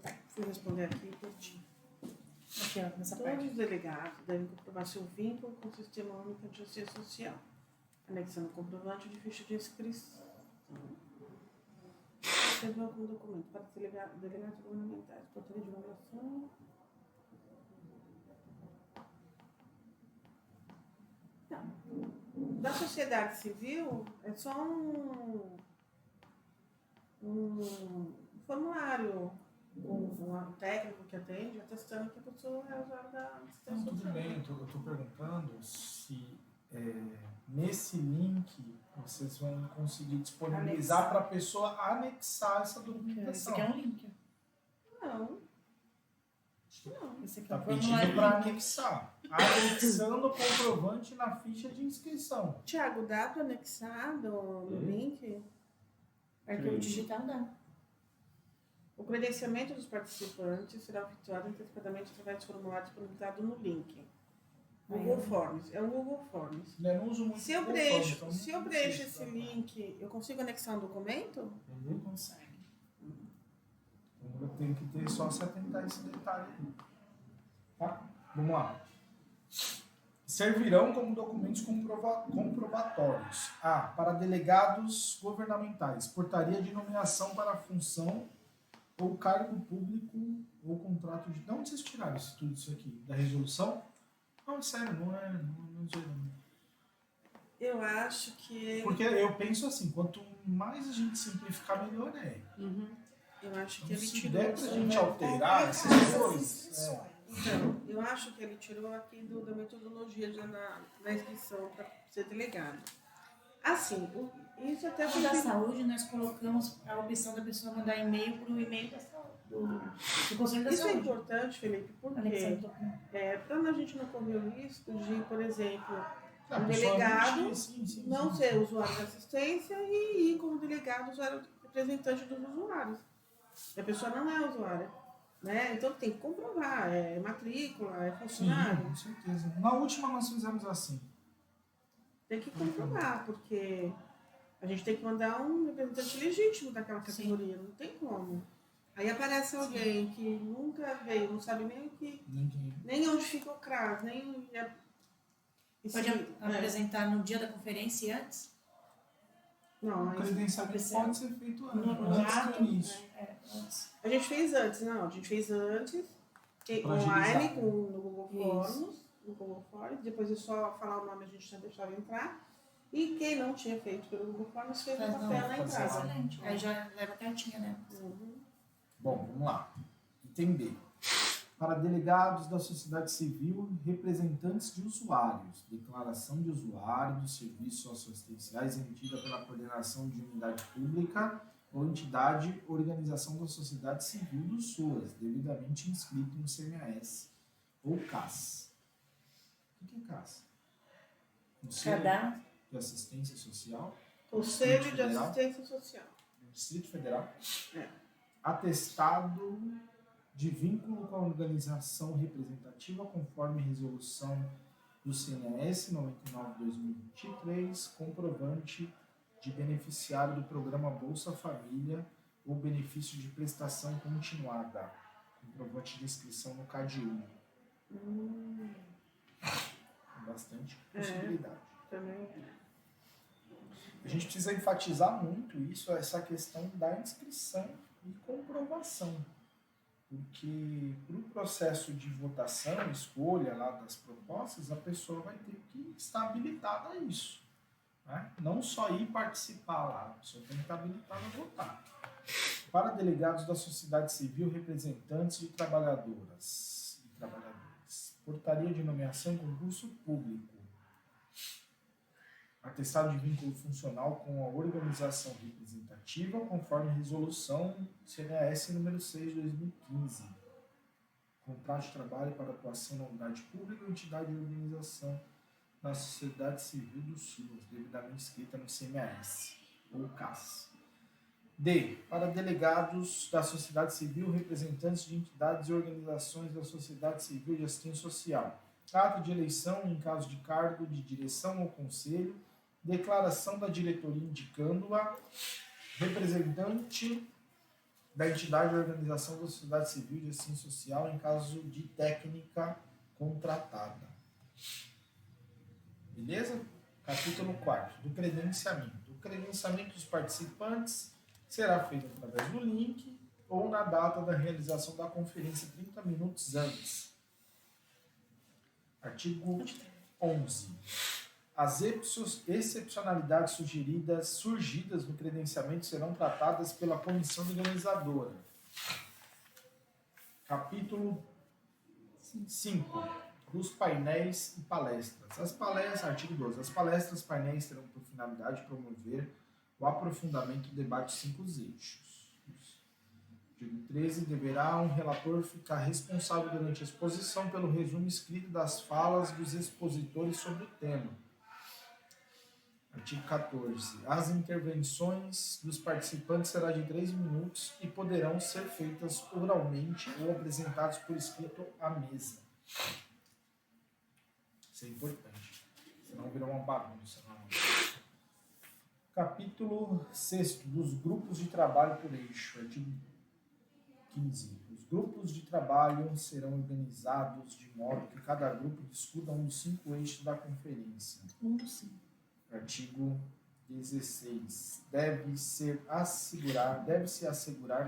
Eu fui responder aqui e perdi.
Aqui, ó, nessa
Todos
parte.
os delegados devem comprovar seu vínculo com o Sistema Único de Assistência Social, anexando comprovante de ficha de inscrição. Reservar algum documento para delegados governamentais, portaria de divulgação. Não. Da sociedade civil, é só um formulário, um técnico que atende, atestando que a pessoa é usuária da assistência
Tudo
social.
bem, eu estou perguntando se nesse link vocês vão conseguir disponibilizar para a pessoa anexar essa
Esse
documentação.
aqui é um link.
Não. Acho que não.
Esse aqui é
Está
um
pedindo
formulário
para
link.
anexar. Anexando o comprovante na ficha de inscrição.
Tiago, dá para anexar no link?
Arquivo digital dá.
O credenciamento dos participantes será efetuado antecipadamente através do formulário disponibilizado no link. Google Forms. É um Google Forms.
Eu não uso muito
Se eu
Google
preencho,
Forms, então
se eu
não
preencho
sei
esse
se dá.
link, eu consigo anexar um documento?
Não consegue. Eu tenho que ter só se atentar a esse detalhe aí. Tá? Vamos lá. Servirão como documentos comprobatórios. A. Para delegados governamentais. Portaria de nomeação para função ou cargo público ou contrato de... De onde vocês tiraram tudo isso aqui? Da resolução? Não, sério, não sei não.
Eu acho que...
Porque eu penso assim, quanto mais a gente simplificar, melhor é.
Eu acho que
Então,
ele
se
tirou...
der pra gente alterar essas coisas...
Então, eu acho que ele tirou aqui da metodologia da inscrição para ser delegado. Assim, isso até
No da saúde, nós colocamos a opção da pessoa mandar e-mail para o e-mail do Conselho da
Isso é
Saúde.
importante, Felipe, porque para a gente não correr o risco de, por exemplo, um delegado não ser usuário de assistência e ir como delegado usuário representante dos usuários. A pessoa não é usuária. Né? Então tem que comprovar, é matrícula, é funcionário.
Sim, com certeza. Na última nós fizemos assim.
Tem que comprovar, porque a gente tem que mandar um representante legítimo daquela categoria, não tem como. Aí aparece alguém que nunca veio, não sabe nem onde fica o CRAS, nem...
Pode apresentar no dia da conferência e antes?
Não,
o credenciamento pode ser feito antes do início.
A gente fez antes, não. A gente fez antes, online, no Google Forms. Depois é só falar o nome, a gente já deixava entrar. E quem não tinha feito pelo Google Forms fez o papel na entrada.
Excelente. Aí já leva a cartinha, né?
Bom, vamos lá. Entender. Para delegados da sociedade civil, representantes de usuários, declaração de usuário dos serviços socioassistenciais emitida pela coordenação de unidade pública ou entidade, organização da sociedade civil do SUAS, devidamente inscrito no CMAS ou CAS. O que é CAS? Conselho de Assistência Social?
Conselho de Assistência Social.
Distrito Federal?
É.
Atestado de vínculo com a organização representativa conforme resolução do CNS 99/2023, comprovante de beneficiário do programa Bolsa Família ou benefício de prestação continuada, comprovante de inscrição no CadÚnico. Bastante possibilidade.
Também.
A gente precisa enfatizar muito isso, essa questão da inscrição e comprovação. Porque para o processo de votação, escolha lá das propostas, a pessoa vai ter que estar habilitada a isso. Né? Não só ir participar lá, a pessoa tem que estar habilitada a votar. Para delegados da sociedade civil, representantes de trabalhadoras e trabalhadores. Portaria de nomeação concurso público. Atestado de vínculo funcional com a organização representativa, conforme resolução CNAS número 6/2015. Contrato de trabalho para atuação na unidade pública ou entidade de organização na sociedade civil do SUAS, devidamente inscrita no CMAS ou CAS. D. Para delegados da sociedade civil, representantes de entidades e organizações da sociedade civil de assistência social. Ato de eleição em caso de cargo de direção ou conselho, declaração da diretoria indicando-a, representante da entidade ou organização da sociedade civil de assistência social em caso de técnica contratada. Beleza? Capítulo 4. Do credenciamento. O credenciamento dos participantes será feito através do link ou na data da realização da conferência 30 minutos antes. Artigo 11. As excepcionalidades surgidas no credenciamento serão tratadas pela comissão organizadora. Capítulo 5. Dos painéis e palestras. Artigo 12. As palestras e painéis terão por finalidade promover o aprofundamento do debate de 5 eixos. Artigo 13. Deverá um relator ficar responsável durante a exposição pelo resumo escrito das falas dos expositores sobre o tema. Artigo 14. As intervenções dos participantes serão de 3 minutos e poderão ser feitas oralmente ou apresentadas por escrito à mesa. Isso é importante. Senão virá uma bagunça. Não. Capítulo 6. Dos grupos de trabalho por eixo. Artigo 15. Os grupos de trabalho serão organizados de modo que cada grupo discuta um dos 5 eixos da conferência. Artigo 16. Deve-se assegurar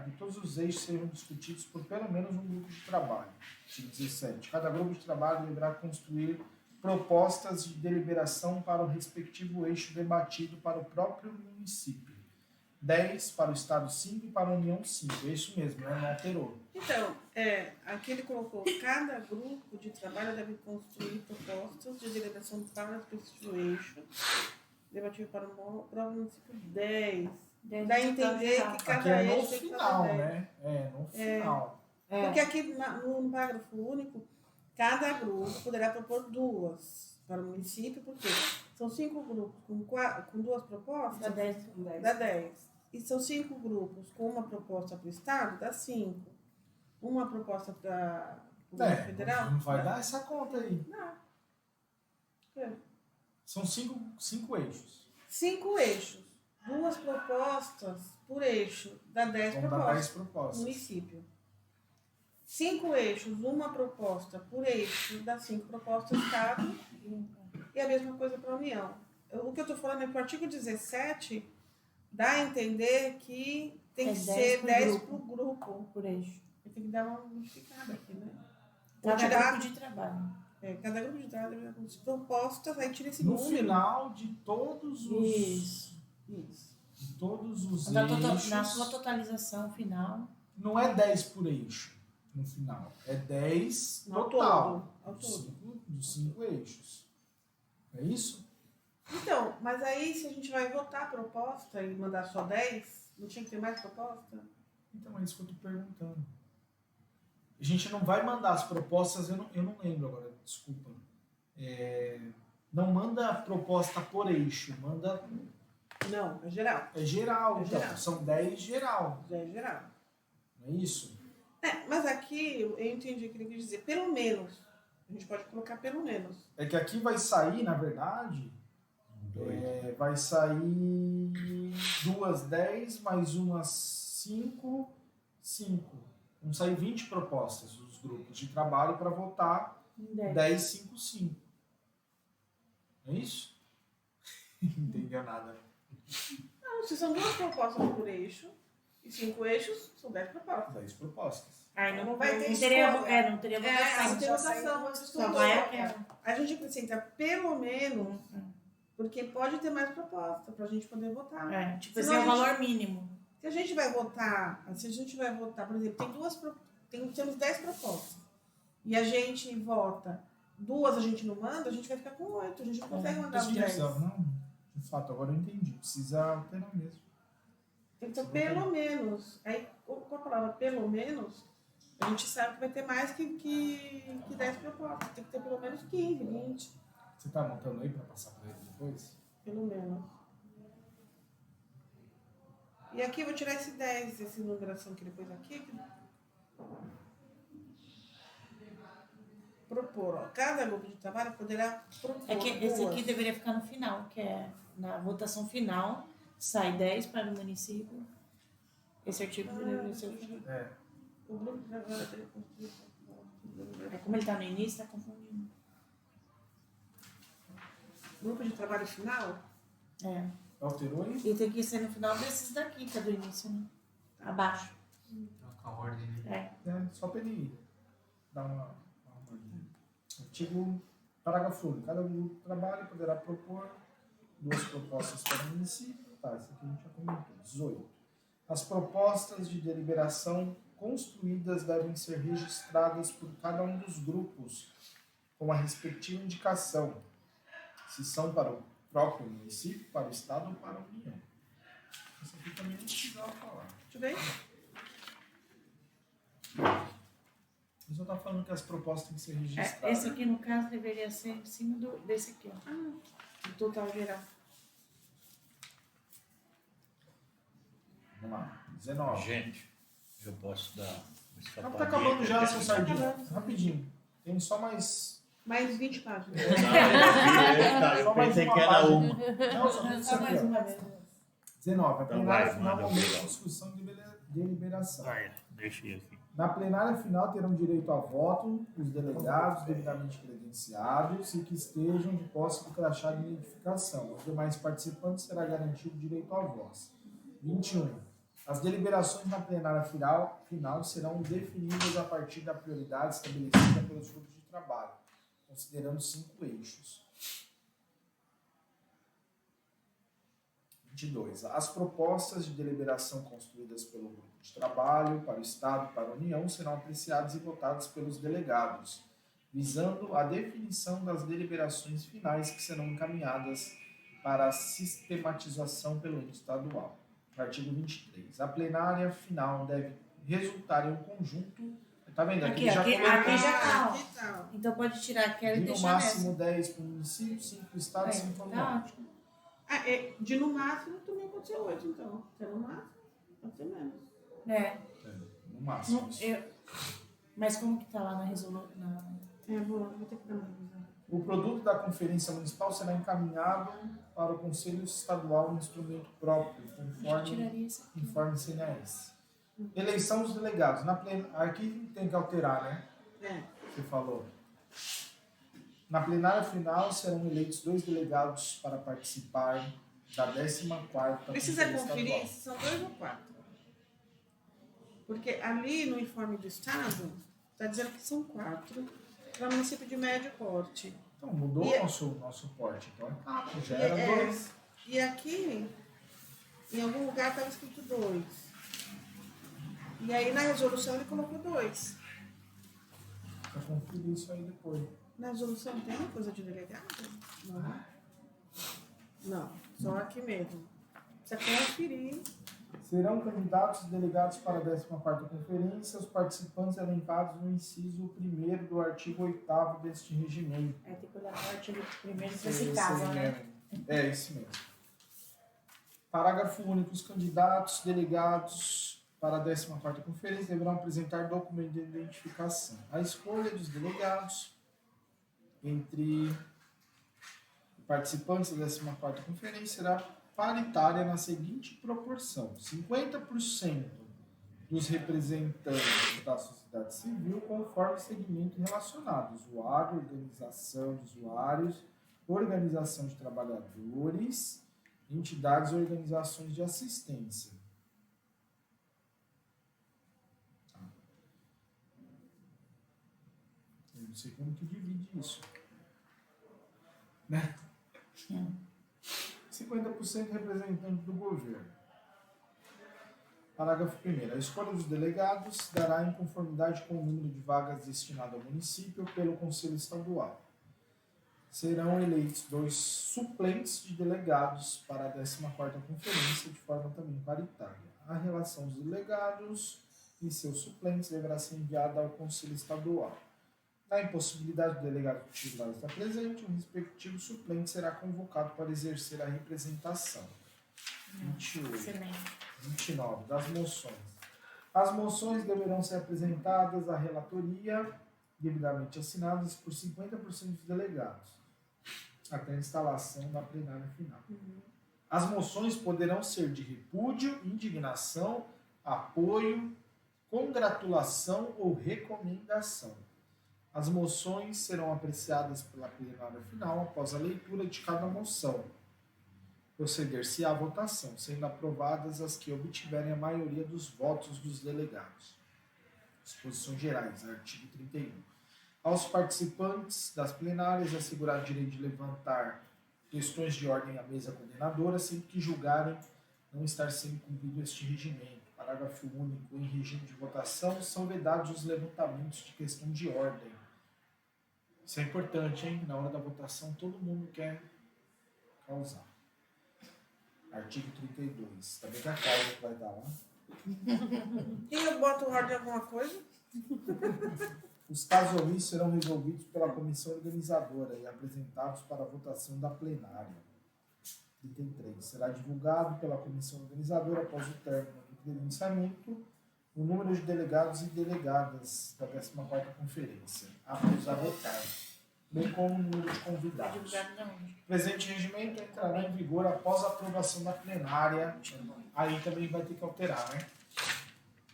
que todos os eixos sejam discutidos por pelo menos um grupo de trabalho. Artigo 17. Cada grupo de trabalho deverá construir propostas de deliberação para o respectivo eixo debatido para o próprio município. 10 para o Estado 5 e para a União 5. É isso mesmo, né? Não alterou.
Então, aqui ele colocou, cada grupo de trabalho deve construir propostas de deliberação para o respectivo eixo, debatido para o próprio município 10. Dá a entender que cada
aqui é no
eixo tem que
final,
fazer 10.
né? É, no final.
Porque aqui no parágrafo único, cada grupo poderá propor 2 para o município, porque são 5 grupos com 2 propostas, dá 10. E são 5 grupos com uma proposta para o Estado, dá 5. Uma proposta para o governo federal.
Não vai dar essa conta aí.
Não.
São 5 eixos.
5 eixos. 2 propostas por eixo, dá 10
Vamos
propostas.
dar 10 propostas.
Município. 5 eixos, uma proposta por eixo, dá 5 propostas Estado. E a mesma coisa para a União. O que eu estou falando é que o artigo 17 dá a entender que tem que ser 10 por grupo.
Por eixo.
Tem que dar uma modificada aqui, né?
Cada grupo de trabalho.
Cada grupo de trabalho deve ter propostas, aí tira esse
No
número.
final de todos os...
Isso.
De todos os
Na
eixos...
sua totalização final.
Não é 10 por eixo no final. É 10
Ao
total.
todo.
Dos 5 eixos. É isso?
Então, mas aí se a gente vai votar a proposta e mandar só 10, não tinha que ter mais proposta?
Então é isso que eu estou perguntando. A gente não vai mandar as propostas, eu não lembro agora, desculpa. Não manda a proposta por eixo, manda...
Não, é geral.
É geral,
É
então.
geral.
São 10 geral.
É geral.
Não é isso?
Mas aqui eu entendi o que ele quis dizer. Pelo menos. A gente pode colocar pelo menos.
É que aqui vai sair, na verdade, vai sair 2 10 mais umas 5. Vão sair 20 propostas dos grupos de trabalho para votar 10, 5, 5. Não é isso? Não entendeu nada.
Não, se são 2 propostas por eixo e 5 eixos, são 10 propostas.
10 propostas.
Aí
não vai ter
não teria,
escolha.
não teria
Não
votação.
tem votação.
Só vai aquela.
A gente acrescenta pelo menos, porque pode ter mais proposta para a gente poder votar.
Tipo, esse é o valor mínimo.
Se a gente vai votar, por exemplo, temos 10 propostas e a gente vota 2, a gente não manda, a gente vai ficar com 8, a gente não consegue mandar os 10.
Não, de fato, agora eu entendi. Precisa alterar mesmo.
Então, pelo menos, aí com a palavra pelo menos, a gente sabe que vai ter mais que 10 propostas. Tem que ter pelo menos 15, 20.
Você está anotando aí para passar para ele depois?
Pelo menos. E aqui eu vou tirar esse 10, essa numeração que ele pôs aqui. Propor, ó. Cada grupo de trabalho poderá propor.
É que esse aqui deveria ficar no final, que é na votação final, sai 10 para o município. Esse artigo deveria ser o final.
O grupo de trabalho deve construir.
Como ele está no início, está confundindo.
Grupo de trabalho final?
Alterou aí?
E tem que ser no final desses daqui, que é do início, né? Abaixo.
Com a ordem, né?
Só para ele dar uma ordem. Artigo, parágrafo único. Cada grupo de trabalho poderá propor 2 propostas para o município. Tá, isso aqui a gente já comentou. 18. As propostas de deliberação construídas devem ser registradas por cada um dos grupos com a respectiva indicação, se são para o próprio município, para o Estado ou para a União. Isso aqui também não precisava falar.
Deixa eu ver.
Eu só estou falando que as propostas têm que ser registradas.
Esse aqui, no caso, deveria ser em cima desse aqui, ó.
O total geral.
Vamos lá. 19.
Gente, eu posso dar uma escapadinha.
Está acabando já, seu Sardinha. Rapidinho. Tem só mais...
Mais 20 páginas.
Eu pensei que era uma.
Não, só tem isso aqui, ó. 19.
Então
Aprenar
vai,
o final
manda
momento
ver.
de discussão de deliberação.
Vai, mexi aqui.
Na plenária final terão direito a voto os delegados devidamente credenciados e que estejam de posse do crachá de identificação. Aos demais participantes será garantido direito à voz. 21. As deliberações na plenária final serão definidas a partir da prioridade estabelecida pelos grupos de trabalho, considerando 5 eixos. 22. As propostas de deliberação construídas pelo grupo de trabalho para o Estado e para a União serão apreciadas e votadas pelos delegados, visando a definição das deliberações finais que serão encaminhadas para a sistematização pelo ente estadual. Artigo 23. A plenária final deve resultar em um conjunto. Tá vendo?
Aqui
Ah,
já tá. Então pode tirar aquela e
no
deixar
máximo
nessa.
10 para o município, 5 para o Estado e 5 para a União.
Tá ótimo.
De no máximo também pode ser 8, então. Se é no máximo, pode ser menos.
No máximo.
Mas como que tá lá na resolução?
Vou ter que dar uma revisão.
O produto da Conferência Municipal será encaminhado para o Conselho Estadual em instrumento próprio, conforme CNAS. Eleição dos delegados. Aqui tem que alterar, né? Você falou. Na plenária final serão eleitos 2 delegados para participar da 14ª
Precisa
Conferência
conferir
Estadual.
se são 2 ou 4. Porque ali no informe do Estado está dizendo que são 4 para município de médio porte.
Então, mudou o nosso porte. Então, já era 2.
E aqui, em algum lugar estava escrito 2. E aí na resolução ele colocou 2.
Vou conferir isso aí depois.
Na resolução tem uma coisa de delegado? Não, só aqui mesmo. Precisa conferir.
Serão candidatos e delegados para a 14ª Conferência os participantes elencados no inciso 1º do artigo 8º deste regimento.
Tem que olhar no artigo 1º desse caso, né?
É, esse mesmo. Parágrafo único. Os candidatos delegados para a 14ª Conferência deverão apresentar documento de identificação. A escolha dos delegados entre participantes da 14ª Conferência será paritária na seguinte proporção: 50% dos representantes da sociedade civil conforme segmento relacionado, usuário, organização de usuários, organização de trabalhadores, entidades e organizações de assistência. Eu não sei como que divide isso. Né? 50% representante do governo. Parágrafo 1º. A escolha dos delegados dará em conformidade com o número de vagas destinado ao município pelo Conselho Estadual. Serão eleitos 2 suplentes de delegados para a 14ª Conferência de forma também paritária. A relação dos delegados e seus suplentes deverá ser enviada ao Conselho Estadual. Na impossibilidade do delegado titular estar presente, o respectivo suplente será convocado para exercer a representação. 28.
Excelente.
29. Das moções. As moções deverão ser apresentadas à relatoria, devidamente assinadas por 50% dos delegados, até a instalação da plenária final. As moções poderão ser de repúdio, indignação, apoio, congratulação ou recomendação. As moções serão apreciadas pela plenária final após a leitura de cada moção. Proceder-se à votação, sendo aprovadas as que obtiverem a maioria dos votos dos delegados. Disposições gerais, artigo 31. Aos participantes das plenárias assegurar o direito de levantar questões de ordem à mesa coordenadora sempre que julgarem não estar sendo cumprido este regimento. Parágrafo único. Em regime de votação são vedados os levantamentos de questão de ordem. Isso é importante, hein? Na hora da votação todo mundo quer causar. Artigo 32. Também que a Carla que vai dar lá.
E eu boto ordem em alguma coisa?
Os casos ouvidos serão resolvidos pela comissão organizadora e apresentados para a votação da plenária. 33. Será divulgado pela comissão organizadora após o término do credenciamento o número de delegados e delegadas da 14ª Conferência, aptos a votar, bem como o número de convidados. O presente regimento entrará em vigor após a aprovação da plenária. Aí também vai ter que alterar, né?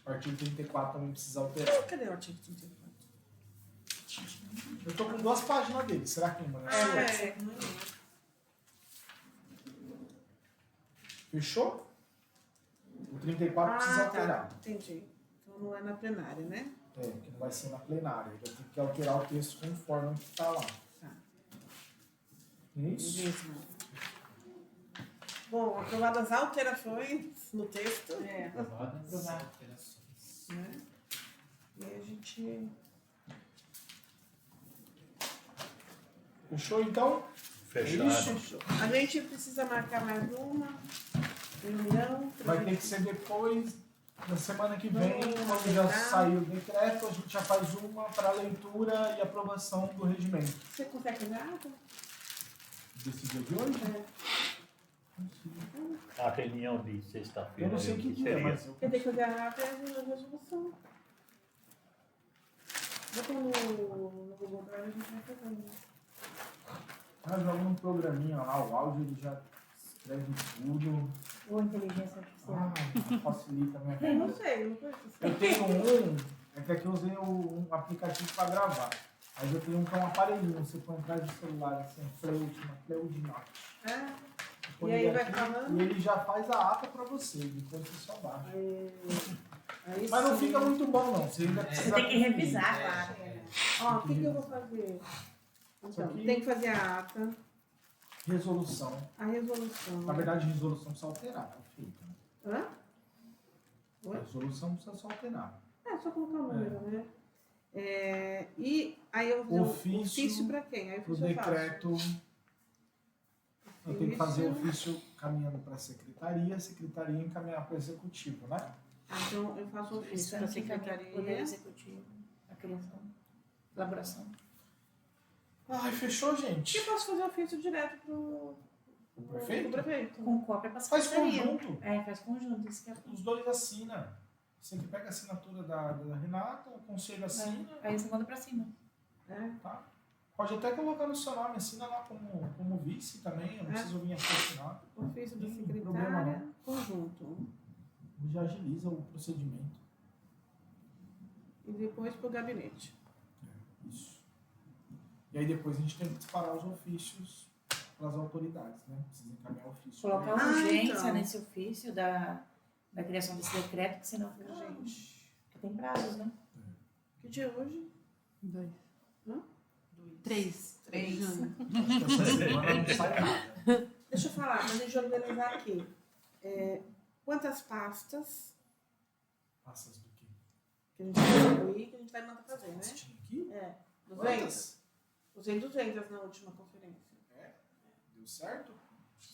A O artigo 34 também precisa alterar.
Cadê o artigo 34?
Eu tô com 2 páginas dele. Será que não
É.
Fechou? O 34 precisa alterar.
Tá. Entendi. Então não é na plenária, né?
Que não vai ser na plenária. Vai ter que alterar o texto conforme o que está lá.
Tá.
Isso?
Mesmo. Bom, aprovadas alterações no texto. Né? E aí a gente...
Fechou então?
Fechado.
Fechou. A gente precisa marcar mais uma reunião.
Vai ter que ser depois, na semana que vem,
Vamos
quando já
lembrar.
sair o decreto, a gente já faz uma para leitura e aprovação do regimento.
Você consegue fazer nada?
Desse dia de hoje?
A reunião de sexta-feira.
Eu não sei que dia,
seria.
mas eu
Eu tenho que fazer a resolução. Bota no Google Drive, a gente vai fazendo.
jogo num programinha lá, o áudio ele já escreve tudo.
Ou inteligência artificial.
Facilita a minha
Eu não
vida.
sei, não conheço.
Eu tenho é que aqui eu usei um aplicativo para gravar. Aí eu tenho um que é um aparelhinho, você põe atrás do celular, assim, uma Play de Note.
E aí vai falando?
E ele já faz a ata para você, depois você só baixa.
Aí
Mas não
sim.
fica muito bom não, você ainda precisa...
Você tem que
conferir.
revisar, claro.
Ó, o que eu vou fazer? Então,
aqui-
tem que fazer a ata,
Resolução.
a resolução.
Na verdade, resolução precisa alterar, tá feita.
Hã?
A resolução precisa só alterar.
É, só colocar o número, né? E aí eu vou fazer o ofício para quem? Aí o
O
ofício eu faço.
decreto... Eu tenho que fazer o ofício caminhando para a secretaria encaminhar para o executivo, né?
Então eu faço o
Isso
ofício
é
para a
Poder
secretaria.
Executivo, a criação, elaboração.
Ai, fechou, gente.
E eu posso fazer o ofício direto pro
Prefeito?
prefeito.
Com cópia para
Faz
secretaria.
conjunto.
Faz conjunto, isso que é
Os dois assinam. Você que pega a assinatura da Renata, o conselho assina,
Aí você manda para cima.
tá? Pode até colocar no seu nome, assina lá como vice também, eu não preciso vir aqui assinar.
Ofício da
Não tem problema
secretária, conjunto.
Já agiliza o procedimento.
E depois pro gabinete.
Isso. E aí depois a gente tem que disparar os ofícios para as autoridades, né? Precisa encaminhar o ofício.
Colocar
Ah,
urgência
então.
nesse ofício da criação desse decreto, que senão fica
Gente.
Porque tem prazos, né?
Que dia é hoje?
2.
Hã?
3.
3.
Junho.
Essa semana não sai nada.
Deixa eu falar, mas deixa eu organizar aqui. Quantas pastas
Passas do quê?
que a gente vai incluir, que a gente vai mandar fazer, né?
Pastinha aqui?
200?
Quantas?
Usei 200 na última conferência.
Deu certo?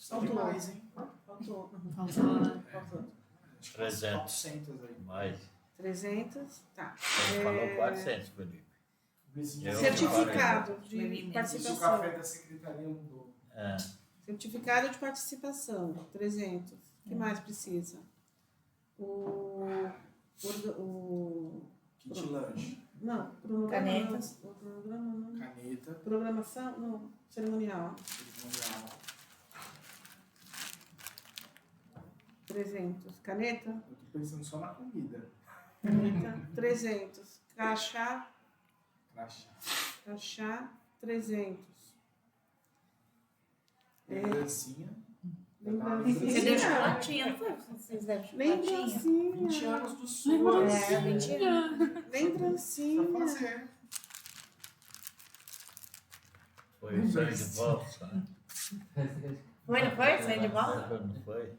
Faltou.
Tem demais, hein?
Faltou.
Faltou, né?
Faltou.
Acho que
300.
400 aí.
Mais.
300, tá.
Ele falou 400, Felipe. Eu-
Certificado de
Se o
participação.
café da secretaria mudou.
É.
Certificado de participação, 300. O que mais precisa? O
Kit lanche.
não, cronograma.
Canetas.
Não, cronograma não.
Caneta.
Programação, não. Cerimonial,
Cerimonial.
300. Caneta,
Eu tô pensando só na comida.
caneta, 300. Crachá,
Crachá.
300.
Lembrancinha.
Lembrancinha.
Você deixou latinha, não foi? Vocês deixaram latinha?
20
Lembrancinha.
anos do sul.
20 anos.
Lembrancinha.
Pra fazer.
Foi o sangue de volta.
Foi, não foi? Saiu de bola?
Não foi?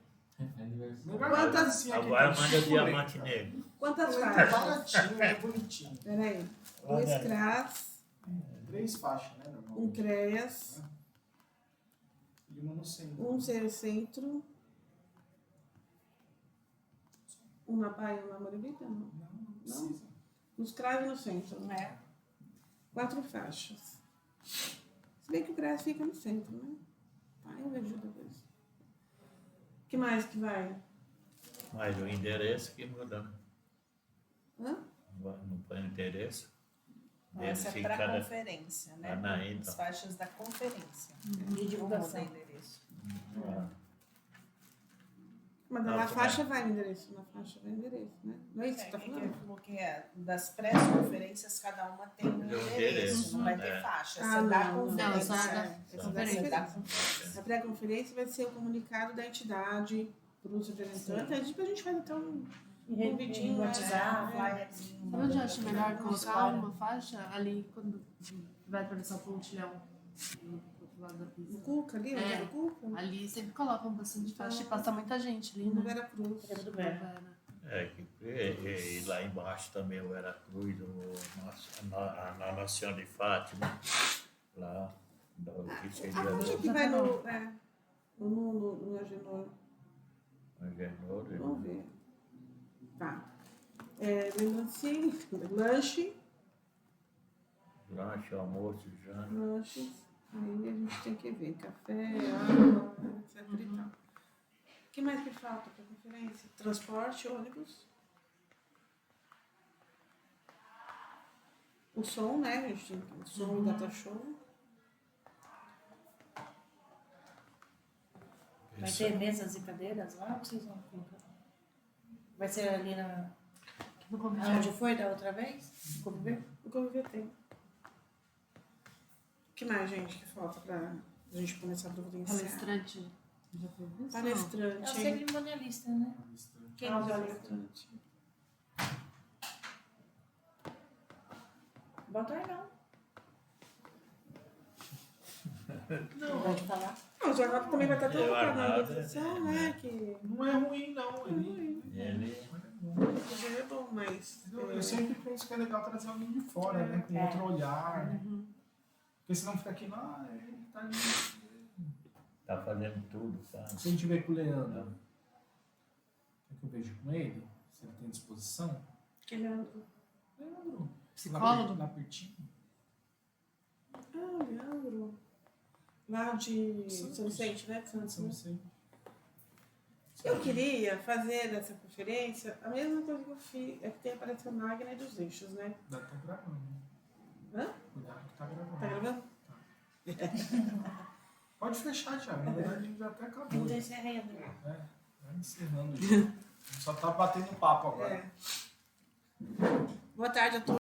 Quantas-
Agora manda diamante negro.
Quantas
É
faixas?
baratinho, é bonitinho.
Peraí. 2 CRAS,
3 faixas, né,
um
normalmente?
CREAS,
E uma no centro.
um centro, uma baia e uma moribita, não.
Não precisa.
Nos CRAS e no centro, né? 4 faixas. Se bem que o CRAS fica no centro, né? Pai, eu vejo depois. O que mais que vai?
Mas o endereço que muda, né?
Hã?
Não põe o endereço.
Essa é
Verifica
para
cada-
conferência, né?
na ínta.
As faixas da conferência.
De divulgação.
Não muda endereço.
Mas
Não,
na
também.
faixa vai o endereço, né? Não é isso que você tá
Ele
falando?
falou que das pré-conferências, cada uma tem um endereço, não vai ter
É.
faixa.
Ah,
Você dá a
não,
conferência.
só a da-
Essa da
conferência.
Você dá a
conferência.
conferência.
A pré-conferência vai ser o comunicado da entidade para os representantes. Aí depois a gente faz até um convitinho,
No
né?
WhatsApp,
flyerzinho.
Sabe onde eu acho melhor
Não,
colocar
para.
uma faixa? Ali, quando vai atravessar o pontilhão. Do outro lado da
No
pista.
Cuca ali, onde era o Cuca?
Ali sempre colocam bastante faixa e passa muita gente ali,
No
né?
Vera Cruz.
do
Na
Vera.
Vera.
E lá embaixo também o Veracruz, a Nação de Fátima, lá, que seria
Aonde que vai no Agenor?
Agenor,
Vamos ver. Tá. Lembrancinha, lanche,
lanche, almoço, janta.
lanches. Aí a gente tem que ver café, água, etc e tal. O que mais que falta para a conferência? Transporte, ônibus. O som, né? A gente tem o som e data show.
Vai ter mesas e cadeiras lá ou vocês vão colocar? Vai ser ali na.
Que no começo.
Onde foi da outra vez? Como ver?
O Conviver tem. O que mais, gente, que falta para a gente começar a providenciar?
Palestrante. Já foi isso?
É o
Palestrante.
cerimonialista, né? Quem é o
Palestrante.
Bota aí não. Não pode falar.
Não, o jornal também vai estar todo
Levar
na
nada,
organização, né? Que
Não é ruim, não. Ele
já é bom, mas.
eu sempre penso que é legal trazer alguém de fora, né? Com outro olhar. Porque senão fica aqui, não, ele tá ali.
Tá fazendo tudo, sabe?
Se a gente vê com o Leandro, o que eu vejo com ele, se ele tem disposição.
Que Leandro.
Leandro.
Psicólogo?
Lá pertinho.
Ah, Leandro. Lá de São Vicente, né? De Santos.
Não sei.
Eu queria fazer nessa conferência a mesma coisa que eu fiz. É que tem aparecido a Magna e dos eixos, né?
Dá tá gravando.
Hã?
Cuidado que tá gravando.
Tá gravando?
Pode fechar, Thiago. Na verdade, a gente já até acabou.
Não tem encerrando.
Vai encerrando. Só tá batendo papo agora.
Boa tarde a todos.